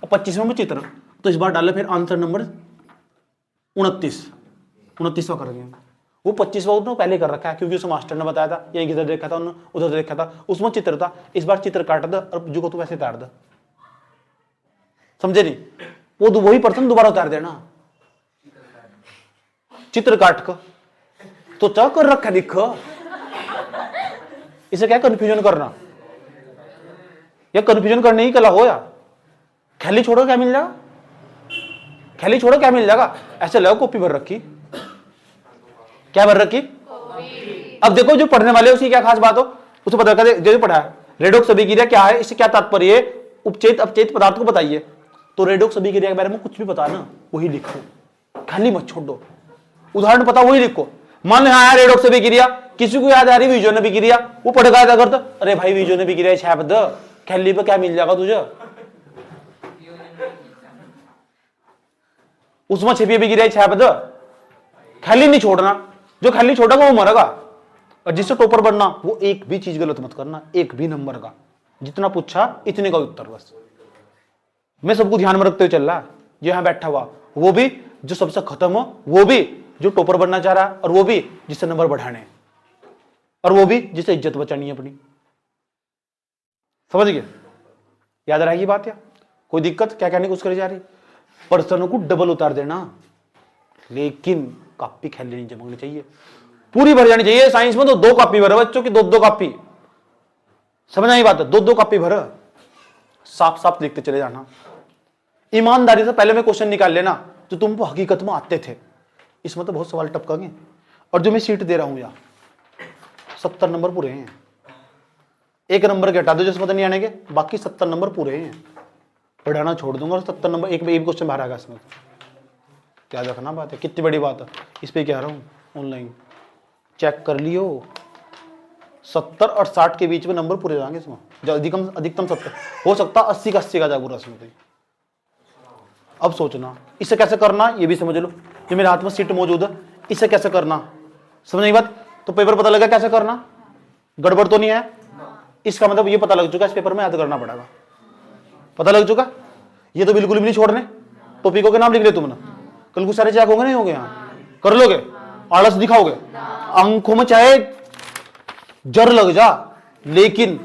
और 25वें में चित्र, तो इस बार डाले फिर आंसर नंबर 29वां कर गया। वो 25वां उसने पहले कर रखा है, क्योंकि उसे मास्टर ने बताया था, ये इधर देखा था, उधर देखा था, उसमें चित्र था, इस बार चित्र काट दे और जो को तू ऐसे उतार दे, समझे नहीं, वो वही पर्सन दोबारा उतार देना, चित्र काट कर, तो क्या कर रखा लिख, इसे क्या कंफ्यूजन करना, या कंफ्यूजन करने ही कला हो या खैली छोड़ो क्या मिल जाएगा, खैली छोड़ो क्या मिल जाएगा, ऐसे लगो कॉपी भर रखी, क्या भर रखी। अब देखो जो पढ़ने वाले उसकी क्या खास बात हो, उसे पता कर जो पढ़ा है रेडॉक्स अभिक्रिया क्या है, इससे क्या तात्पर्य है, उपचेत अपचेत पदार्थ को बताइए। तो रेडॉक्स अभिक्रिया के बारे में कुछ भी पता ना वही लिखो, खाली मत छोड़ दो, उदाहरण पता वही लिखो। मान लो हाँ रेडॉक्स अभिक्रिया, किसी को याद आ रही विजोन अभिक्रिया, वो पढ़ गया करता, अरे भाई विजोन अभिक्रिया छाप द, खैली पे क्या मिल जाएगा तुझे, उसमें छिपी अभिक्रिया छाप द, खैली नहीं छोड़ना, जो खैली छोड़ेगा वो मरेगा। और जिससे टॉपर बनना वो एक भी चीज गलत मत करना, एक भी नंबर का, जितना पूछा इतने का उत्तर बस। मैं सबको ध्यान में रखते हुए चल रहा, जो यहां बैठा हुआ वो भी जो सबसे खत्म हो, वो भी जो टॉपर बनना चाह रहा, और वो भी जिससे नंबर बढ़ाने, और वो भी जिससे इज्जत बचानी है अपनी। समझ गए, याद रहेगी बात। या कोई दिक्कत क्या कहने को करी जा रही, प्रश्नों को डबल उतार देना, लेकिन कॉपी खैली नहीं जमनी चाहिए, पूरी भर जानी चाहिए। साइंस में तो 2 कॉपी भर बच्चों की, 2-2 कॉपी, समझ आई बात है, 2-2 कॉपी भर, साफ साफ लिखते चले जाना। ईमानदारी से पहले में क्वेश्चन निकाल लेना जो तुमको हकीकत में आते थे, इसमें तो बहुत सवाल टपकेंगे। और जो मैं सीट दे रहा हूं यार 70 नंबर पूरे हैं, 1 नंबर के हटा दो जिसमें तो नहीं आने के, बाकी 70 नंबर पूरे हैं, पढ़ाना छोड़ दूंगा और 70 नंबर एक क्वेश्चन बाहर आएगा इसमें। क्या रखना बात है, कितनी बड़ी बात है, इस पे कह रहा हूं ऑनलाइन चेक कर लियो, 70 और 60 के बीच में नंबर पूरे जाएंगे इसमें, अधिकतम 70, हो सकता 80 का 80 का जाए पूरा इसमें। अब सोचना इसे कैसे करना, ये भी समझ लो, जो मेरे हाथ में सीट मौजूद है इसे कैसे करना, समझ नहीं बात। तो पेपर पता लगा कैसे करना, गड़बड़ तो नहीं है, इसका मतलब ये पता लग चुका इस पेपर में याद करना पड़ेगा, पता लग चुका। ये तो बिल्कुल भी नहीं छोड़ने, टॉपिकों के नाम लिख ले तुमने, कल को सारे चेक होंगे नहीं होंगे, यहाँ कर लोगे, आलस दिखाओगे, अंकों में चाहे जर लग जा, लेकिन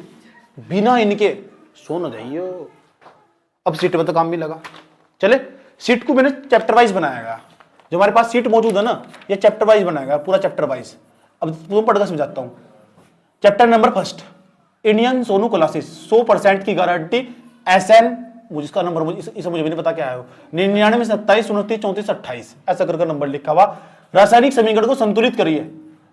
बिना इनके सो न जाइयो। अब सीट में तो काम भी लगा, चले सीट को मैंने चैप्टर वाइज बनाया, जो हमारे पास सीट मौजूद है ना, ये चैप्टर वाइज बनाएगा, पूरा चैप्टर वाइज। अब तुम पढ़कर समझाता हूं। Chapter number 1 Indian Sonu classes, 100% की गारंटी, SN, मुझे इसका नंबर इसे मुझे भी नहीं पता क्या है, 99 27 29 34 28 ऐसा करके नंबर लिखा हुआ। रासायनिक समीकरण को संतुलित करिए,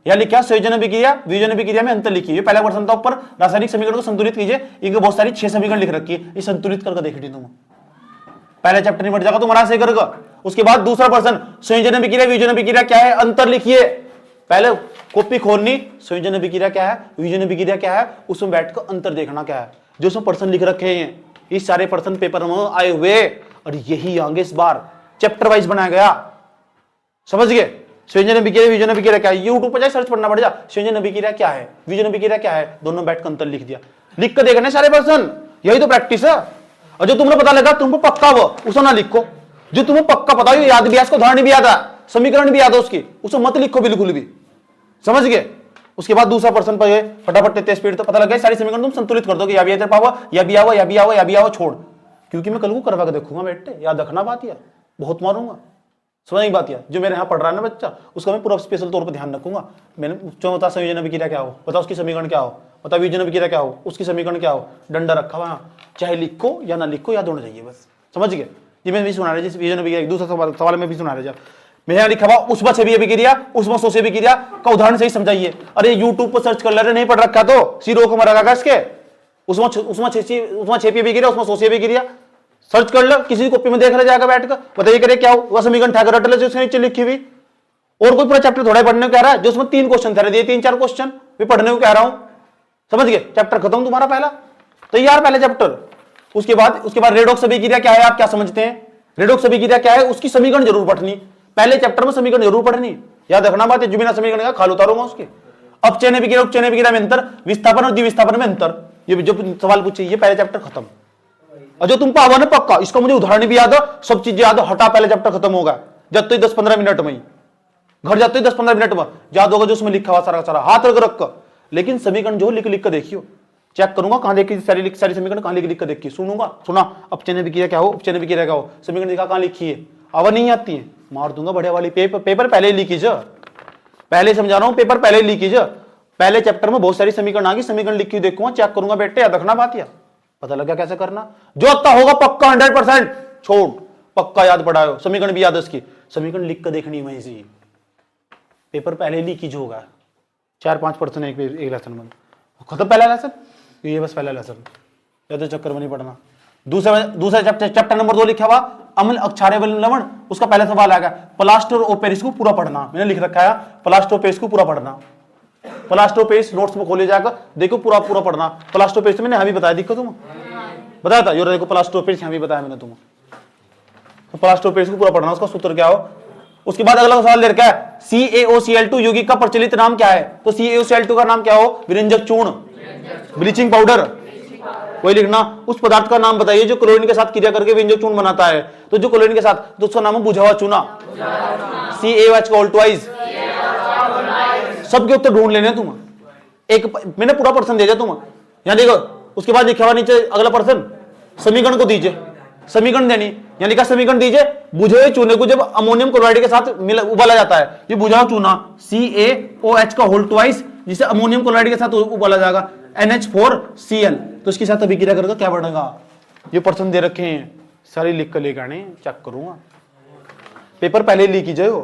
या लिखा संयोजन अभिक्रिया वियोजन अभिक्रिया में अंतर लिखिए, पहला क्वेश्चन था ऊपर, रासायनिक समीकरण को संतुलित कीजिए, इनके बहुत सारी 6 समीकरण लिख रखी है, ये संतुलित करके देख ली तुम, पहले चैप्टर नहीं बढ़ जाएगा तुम्हारा से करेगा। उसके बाद दूसरा प्रश्न संयोजन अभिक्रिया वियोजन अभिक्रिया क्या है, अंतर लिखिए, पहले कॉपी खोलनी, संयोजन अभिक्रिया क्या है वियोजन अभिक्रिया क्या है, उसमें बैठकर अंतर देखना क्या है, जो उसमें प्रश्न लिख रखे हैं, ये सारे प्रश्न पेपर में आए हुए, और यही आगे इस बार चैप्टर वाइज बनाया गया, समझ गए। संयोजन अभिक्रिया वियोजन अभिक्रिया क्या है, यूट्यूब पर जाए सर्च करना पड़ जा, संयोजन अभिक्रिया क्या है वियोजन अभिक्रिया क्या है, दोनों बैठकर अंतर लिख दिया, लिख कर देखने सारे प्रश्न, यही तो प्रैक्टिस है। और जो तुमने पता लगा तुमको पक्का वो उसे ना लिखो, जो तुम्हें पक्का पता है याद भी है, इसको उदाहरण भी याद है, समीकरण भी याद है उसकी, उसे मत लिखो बिल्कुल भी, समझ गए। उसके बाद दूसरा प्रश्न पर फटाफट तेज स्पीड, तो पता लगा सारी समीकरण तुम संतुलित कर दोगे, या भी पावा या भी आओ या भी आओ या भी आओ छोड़, क्योंकि मैं कल को करवा के देखूंगा बेटे, याद रखना बात, या बहुत मारूंगा, समझ नहीं बात। या जो मेरे यहाँ पढ़ रहा है ना बच्चा, उसका मैं पूरा स्पेशल तौर पर ध्यान रखूंगा। मैंने जो बता संयोजन अभिक्रिया क्या हो, बता उसकी समीकरण क्या हो, बता वियोजन अभिक्रिया क्या हो, उसकी समीकरण क्या हो, डंडा रखा हुआ, चाहे लिखो या ना लिखो, याद होना चाहिए बस, समझ गए। ये मैं भी सुना रहा है वियोजन अभिक्रिया, दूसरा सवाल में भी सुना रहा है, मेरे यहाँ लिखा हुआ उसमें छवि अभिक्रिया उसमें सोचे अभिक्रिया का उदाहरण सही समझाइए। अरे यूट्यूब पर सर्च कर ले रहे, नहीं पढ़ रखा तो सिरों को मरा इसके, उसमें छेपी अभिक्रिया उसमें सोचे अभिक्रिया, सर्च कर लो, किसी कॉपी में देख रहे जाकर बैठ कर, बताइए करे क्या हो, वह समीकरण ठाकर रट ले जो उसके नीचे लिखी हुई। और कोई पूरा चैप्टर थोड़ा पढ़ने को कह रहा है, जो उसमें 3 क्वेश्चन थे दिए, 3-4 क्वेश्चन भी पढ़ने को कह रहा हूं, समझ गए। चैप्टर खत्म तुम्हारा पहला तैयार, पहले चैप्टर। उसके बाद रेडॉक्स अभिक्रिया क्या है, आप क्या समझते हैं, रेडॉक्स अभिक्रिया क्या है, उसकी समीकरण जरूर पढ़नी, पहले चैप्टर में समीकरण जरूर पढ़नी, याद रखना बात है, जो बिना समीकरण का खाल उतारूंगा उसके। अपचयन अभिक्रिया उपचयन अभिक्रिया में अंतर, विस्थापन और द्विविस्थापन में अंतर, ये जो सवाल पूछे ये पहले चैप्टर खत्म। और जो तुम पावा ना पक्का, इसका मुझे उदाहरण भी याद है, सब चीजें याद, हटा पहले चैप्टर खत्म होगा, जब तो 10-15 मिनट में ही घर जाते ही 10-15 मिनट में याद होगा जो उसमें लिखा हुआ सारा सारा, हाथ रख कर, लेकिन समीकरण जो लिख कर देखियो, चेक करूंगा कहां देखी सारी समीकरण कहां लिख कर देखी, सुनूंगा सुना अपचयन अभिक्रिया क्या हो उपचयन अभिक्रिया क्या हो, समीकरण देखा कहां लिखी है, आवा नहीं आती है मार दूंगा बढ़िया वाली। पेपर पहले ही लीजिए, पहले समझा रहा हूं, पेपर पहले ही लीजिए, पहले चैप्टर में बहुत सारी समीकरण आ गई, समीकरण लिखी देखूंगा, चेक करूंगा बेटे, याद रखना बात। या पता लगा कैसे करना। जो आता होगा पक्का 100% छोड़, पक्का याद पढ़ाओ। समीकरण भी याद है उसकी, समीकरण लिख कर देखनी वहीं से। पेपर पहले लीक ही जो होगा 4-5% एक लेसन में खत्म। पहला लेसन ये बस पहला लेसन, या तो चक्कर में नहीं पढ़ना। दूसरा चैप्टर नंबर 2 लिखा हुआ अम्ल क्षारीय लवण, उसका पहला सवाल आएगा प्लास्टर ऑफ पेरिस को पूरा पढ़ना। मैंने लिख रखा है प्लास्टर ऑफ पेरिस को पूरा पढ़ना। प्लास्टर ऑफ पेरिस नोट्स में खोले जाकर देखो, पूरा पूरा पढ़ना। प्लास्टर ऑफ पेरिस मैंने हमें बताया, दिक्कत तुम बताया था, देखो प्लास्टर ऑफ पेरिस हमें बताया मैंने तुम्हें। तो प्लास्टर ऑफ पेरिस को पूरा पढ़ना, उसका सूत्र क्या हो। उसके बाद अगला सवाल दे रखा है CaOCl2 यौगिक का प्रचलित नाम क्या है। तो CaOCl2 का नाम क्या हो, विरंजक चूर्ण, ब्लीचिंग पाउडर, वही लिखना। उस पदार्थ का नाम बताइए जो क्लोरीन के साथ क्रिया करके विरंजक चूर्ण बनाता है। तो जो क्लोरीन के साथ, तो उसका नाम है बुझा हुआ चूना, CaOH। सबके उत्तर ढूंढ लेने तुम, एक मैंने पूरा पर्सन दे दिया तुम यहां देखो। उसके बाद लिखा हुआ नीचे अगला पर्सन, समीकरण को दीजिए, समीकरण देनी, यानी क्या समीकरण दीजिए, बुझे हुए चूने को जब अमोनियम क्लोराइड के साथ उबाला जाता है, ये बुझा हुआ चूना CaOH का होल ट्वाइस, जिसे अमोनियम क्लोराइड के साथ उबाला जाएगा NH4Cl, तो इसके साथ अभिक्रिया करेगा क्या बनेगा। ये पर्सन दे रखे हैं, सारी लिख कर लेकर आने, चेक करूंगा। पेपर पहले लीक कीजिए हो,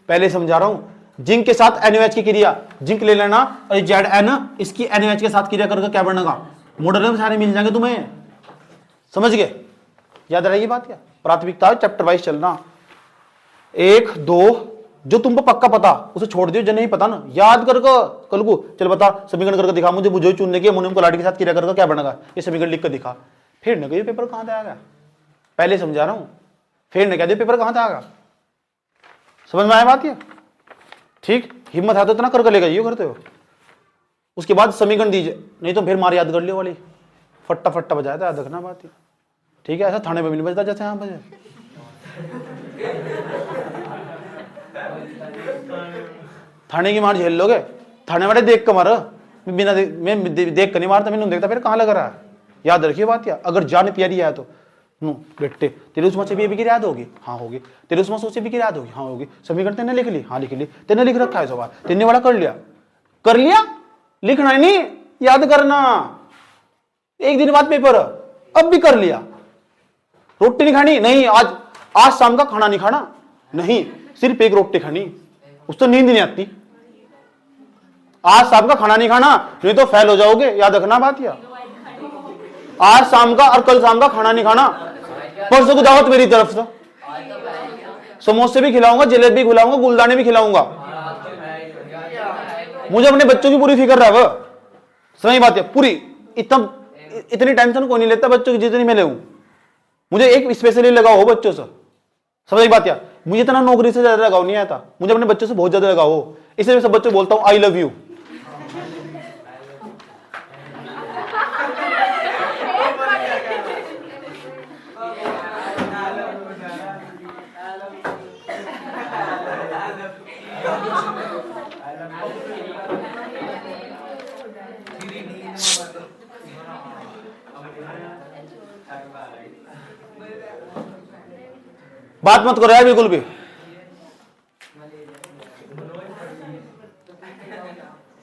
पहले समझा रहा हूं। जिंक के साथ NaOH की क्रिया, जिंक ले लेना और Zn इसकी NaOH के साथ क्रिया करके क्या बनेगा। मॉडल में सारे मिल जाएंगे तुम्हें, समझ गए, याद रहेगी बात क्या। प्राथमिकता चैप्टर वाइज चलना। 1 2 जो तुमको पक्का पता उसे छोड़ दियो, जो नहीं पता ना याद कर कल को चल बता, समीकरण करके दिखा मुझे, बुझे चुनने के अमोनियम क्लोराइड के साथ क्रिया करके क्या बनेगा, ये समीकरण लिख कर दिखा। फिर न कहिए पेपर कहां से आएगा, पहले समझा रहा हूं, फिर न कह दियो पेपर कहां से आएगा। समझ में आया बात ये, ठीक। हिम्मत है तो इतना करके लेगा, ये करते हो। उसके बाद समीकरण दीजिए, नहीं तो फिर मार याद कर लियो वाली, फट्टा फट्टा बजाया था, याद रखना बात, ठीक है। ऐसा थाने में भी नहीं बजता जैसे यहाँ बजे। थाने की मार झेल लोगे, थाने वाले देख कर मारो, बिना मैं देख कर नहीं मारता, मैंने देखता फिर कहाँ लग रहा है। याद रखिए बात या, अगर जान प्यारी है तो बेटे तेरे उसमें से भी याद होगी, हाँ होगी। तेरे उसमें सोचे भी याद होगी, हाँ होगी। समीकरण तेने लिख ली, हाँ लिख ली। तेने लिख रखा है सवाल, तेने वाला कर लिया, लिखना ही नहीं, याद करना। एक दिन बाद पेपर, अब भी कर लिया। रोटी नहीं खानी, नहीं आज शाम का खाना नहीं खाना, नहीं सिर्फ एक रोटी खानी, उससे नींद नहीं आती। आज शाम का खाना नहीं खाना, नहीं तो फेल हो जाओगे, याद रखना बात या। आज शाम का और कल शाम का खाना नहीं खाना। परसों की दावत मेरी तरफ से, समोसे भी खिलाऊंगा, जलेबी खिलाऊंगा, गुलदाने भी खिलाऊंगा। मुझे अपने बच्चों की पूरी फिक्र है, वह सही बात है पूरी। इतनी टेंशन कोई नहीं लेता बच्चों की जितनी मैं ले हूं। मुझे एक स्पेशली लगाओ हो बच्चों से, समझ बात क्या। मुझे इतना नौकरी से ज्यादा लगाव नहीं आता, मुझे अपने बच्चों से बहुत ज्यादा लगाव हो। इसलिए मैं सब बच्चों बोलता हूं आई लव यू। बात मत करो यार बिल्कुल भी।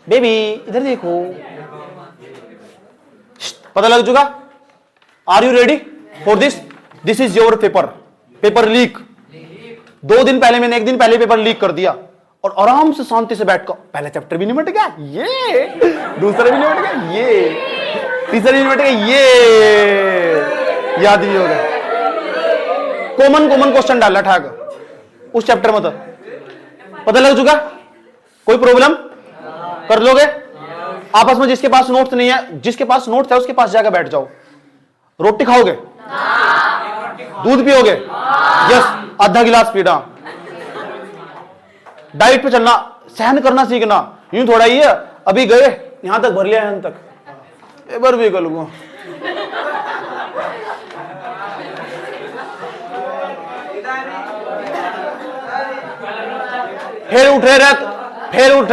बेबी इधर देखो, पता लग चुका। Are you ready for this, this is your paper leak. 2 दिन पहले मैंने, 1 दिन पहले पेपर लीक कर दिया और आराम से शांति से बैठ कर, पहला चैप्टर भी निपट गया, ये दूसरा भी निपट गया, ये तीसरा भी निपट गया, ये याद भी हो गया। कॉमन क्वेश्चन डाला ठाक उस चैप्टर में, तो पता लग चुका। कोई प्रॉब्लम कर लोगे आपस में। जिसके पास नोट्स नहीं है, जिसके पास नोट्स है उसके पास जाकर बैठ जाओ। रोटी खाओगे, दूध पियोगे, यस आधा गिलास पीना। डाइट पे चलना, सहन करना सीखना। यूं थोड़ा ही है, अभी गए यहां तक भर लिया, यहां तक एक बार भी कर लूंगा। फिर उठ रहे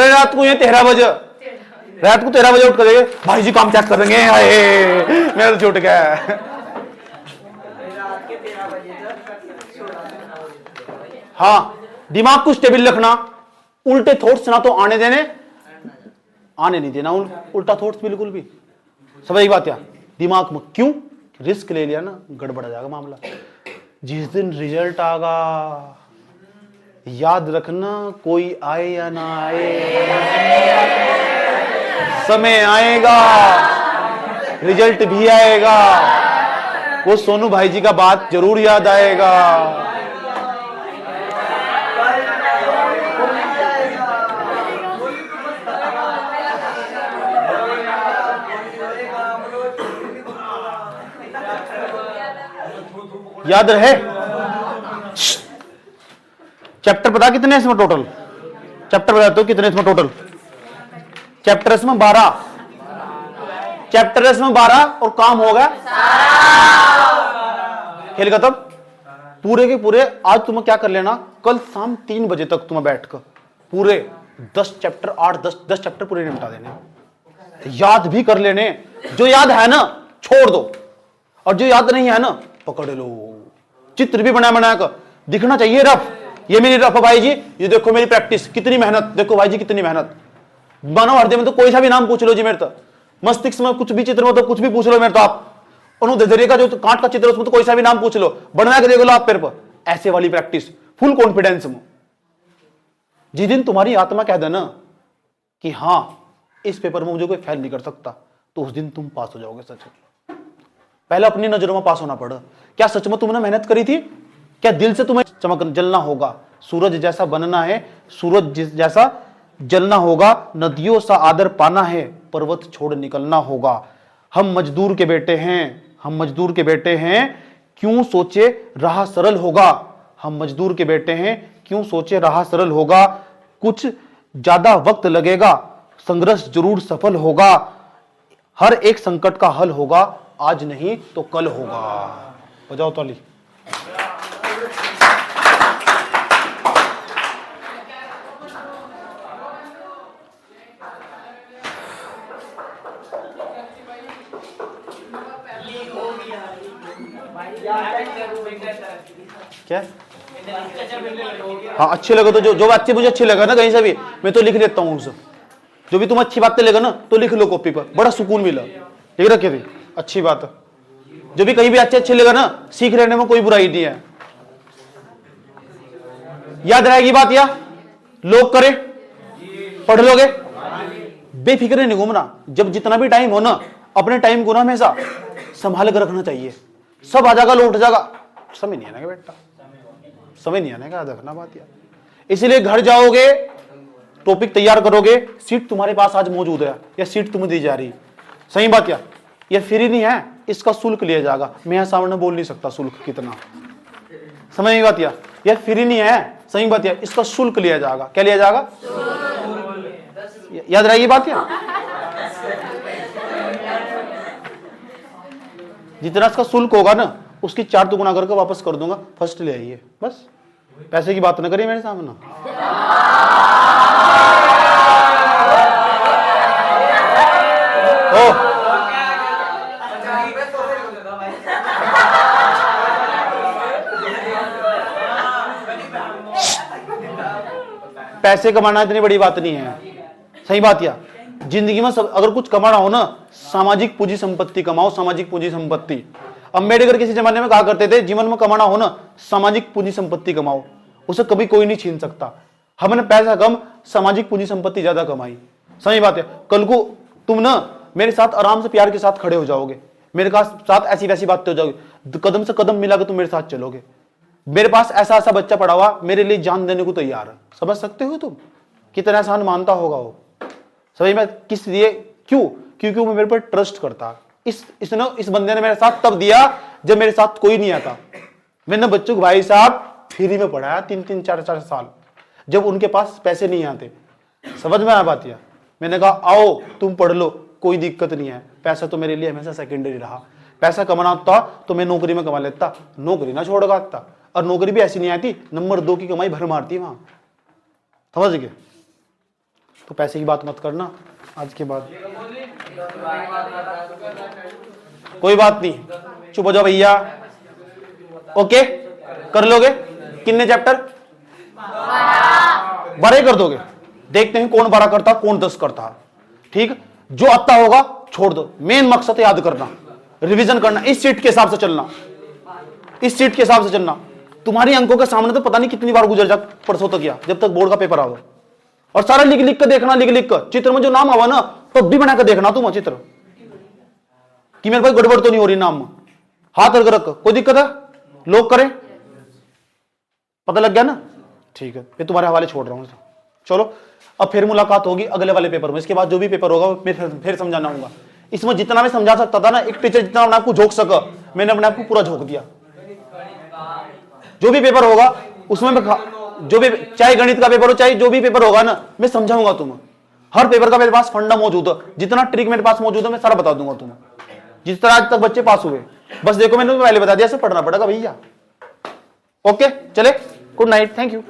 रात को, ये 13 बजे, रात को 13 बजे उठ कर भाई जी काम चेक करेंगे, मेरा तो छूट गया। हाँ दिमाग को स्टेबल रखना, उल्टे थॉट्स ना तो आने नहीं देना, उल्टा थॉट्स बिल्कुल भी। समझ बात क्या, दिमाग में क्यों रिस्क ले लिया ना, गड़बड़ आ जाएगा मामला। जिस दिन रिजल्ट आगा, याद रखना, कोई आए या ना आए, समय आएगा, रिजल्ट भी आएगा, वो सोनू भाई जी का बात जरूर याद आएगा। याद रहे। चैप्टर पता कितने हैं इसमें टोटल? चैप्टर बताते हो कितने इसमें टोटल? चैप्टर इसमें 12, चैप्टर इसमें 12 और काम हो गया खेल खत्म। पूरे के पूरे आज तुम्हें क्या कर लेना, कल शाम 3 बजे तक तुम्हें बैठकर पूरे 10 चैप्टर 8-10 चैप्टर पूरे निपटा देने, याद भी कर लेने। जो याद है ना छोड़ दो, और जो याद नहीं है ना पकड़ लो। चित्र भी बना कर दिखना चाहिए रफ, ये मेरी रफ है भाई जी, ये देखो मेरी प्रैक्टिस, कितनी मेहनत, देखो भाई जी कितनी मेहनत। मानव हृदय में तो कोई सा भी नाम पूछ लो जी मेरे तो, मस्तिष्क में कुछ भी चित्र में तो कुछ भी पूछ लो मेरे तो, आप अनुदधरे का जो कांट का चित्र है उसमें तो कोई सा भी नाम पूछ लो, बनवा के देख लो आप पेपर पर। ऐसे वाली प्रैक्टिस फुल कॉन्फिडेंस में। जिस दिन तुम्हारी आत्मा कह देना कि हाँ इस पेपर में मुझे कोई फेल नहीं कर सकता, तो उस दिन तुम पास हो जाओगे। सच पहले अपनी नजरों में पास होना पड़ा। क्या सच में तुमने मेहनत करी थी? क्या दिल से तुम्हें चमक जलना होगा? सूरज जैसा बनना है, सूरज जैसा जलना होगा, नदियों सा आदर पाना है, पर्वत छोड़ निकलना होगा। हम मजदूर के बेटे हैं, हम मजदूर के बेटे हैं, क्यों सोचे राह सरल होगा। हम मजदूर के बेटे हैं, क्यों सोचे राह सरल होगा। कुछ ज्यादा वक्त लगेगा, संघर्ष जरूर सफल होगा। हर एक संकट का हल होगा, आज नहीं तो कल होगा। बजाओ ताली। क्या? हाँ अच्छे लगे तो जो बातें मुझे अच्छी लगा ना कहीं से भी मैं तो लिख देता हूँ उसे। जो भी तुम अच्छी बातें लगा ना तो लिख लो कॉपी पर, बड़ा सुकून मिला, लिख रखे थे। अच्छी बात है, जो भी कहीं भी अच्छे लगा ना, सीख लेने में कोई बुराई नहीं है। याद रहेगी बात, या लोग करे पढ़ लोगे, बेफिक्र नहीं घूमना। जब जितना भी टाइम हो ना, अपने टाइम को ना हमेशा संभाल कर रखना चाहिए। सब आ जाएगा, लौट जाएगा, समय नहीं आने का बेटा, समय नहीं आने का, रखना बात यार। इसलिए घर जाओगे, टॉपिक तैयार करोगे, सीट तुम्हारे पास आज मौजूद है या सीट तुम्हें दी जा रही, सही बात क्या? ये फ्री नहीं है, इसका शुल्क लिया जाएगा। मैं यहाँ सामने बोल नहीं सकता शुल्क कितना, समझ नहीं बात यह फ्री नहीं है, सही बात है, इसका शुल्क लिया जाएगा। क्या लिया जाएगा? याद रहेगी बात क्या? जितना इसका शुल्क होगा ना उसकी 4 गुना करके वापस कर दूंगा, फर्स्ट ले आइए। बस पैसे की बात ना करिए मेरे सामने। पैसे कमाना इतनी बड़ी बात नहीं है, सही बात या? जिंदगी में अगर कुछ कमाना हो ना, सामाजिक पूंजी संपत्ति कमाओ, सामाजिक पूंजी संपत्ति। अम्बेडकर किसी जमाने में कहा करते थे, जीवन में कमाना हो ना, सामाजिक पूंजी संपत्ति कमाओ, उसे कभी कोई नहीं छीन सकता। हमने पैसा कम, सामाजिक पूंजी संपत्ति ज्यादा कमाई, सही बात है। कल को तुम ना मेरे साथ आराम से प्यार के साथ खड़े हो जाओगे, मेरे साथ ऐसी वैसी बातें हो जाओगे, कदम से कदम मिला के तुम मेरे साथ चलोगे। मेरे पास ऐसा ऐसा बच्चा पड़ा हुआ मेरे लिए जान देने को तैयार है, समझ सकते हो तुम कितना आसान मानता होगा वो, समझ में? किस लिए? क्यों? क्योंकि वो मेरे पर ट्रस्ट करता। इस बंदे ने मेरे साथ तब दिया जब मेरे साथ कोई नहीं आता। मैंने बच्चों को भाई साहब फ्री में पढ़ाया 3-3, 4-4 साल, जब उनके पास पैसे नहीं आते। समझ में आया बात? या मैंने कहा आओ तुम पढ़ लो, कोई दिक्कत नहीं है, पैसा तो मेरे लिए हमेशा सेकेंडरी रहा। पैसा कमाना होता तो मैं नौकरी में कमा लेता, नौकरी ना छोड़ आता, और नौकरी भी ऐसी नहीं आती, नंबर 2 की कमाई भर मारती वहां, समझ गए? तो पैसे की बात मत करना आज के बाद, कोई बात नहीं, चुप हो जाओ भैया। ओके कर लोगे? कितने चैप्टर? 12 कर दोगे? देखते हैं कौन 12 करता, कौन 10 करता। ठीक, जो आता होगा छोड़ दो, मेन मकसद याद करना, रिवीजन करना, इस सीट के हिसाब से चलना, इस सीट के हिसाब से चलना। तुम्हारी अंकों के सामने तो पता नहीं कितनी बार गुजर जा परसों तक, या जब तक बोर्ड का पेपर आवा, और सारा लिख लिख कर देखना, लिख लिख कर चित्र में जो नाम आवा ना तो भी बना कर देखना तुम चित्र कि मेरे भाई गड़बड़ तो नहीं हो रही नाम में। हाथ करके रख, कोई दिक्कत है? लोग करें, पता लग गया ना? ठीक है, फिर तुम्हारे हवाले छोड़ रहा हूं। चलो अब फिर मुलाकात होगी अगले वाले पेपर में। इसके बाद जो भी पेपर होगा मैं फिर समझाना होगा। इसमें जितना मैं समझा सकता था ना, एक टीचर जितना अपने आपको झोंक सका, मैंने अपने आपको पूरा झोंक दिया। जो भी पेपर होगा उसमें मैं जो भी, चाहे गणित का पेपर हो चाहे जो भी पेपर होगा ना, मैं समझाऊंगा तुम्हें। हर पेपर का मेरे पास फंडा मौजूद है, जितना ट्रिक मेरे पास मौजूद है मैं सारा बता दूंगा तुम्हें, जिस तरह आज तक बच्चे पास हुए। बस देखो मैंने पहले बता दिया, ऐसे पढ़ना पड़ेगा भैया। ओके चले, गुड नाइट, थैंक यू।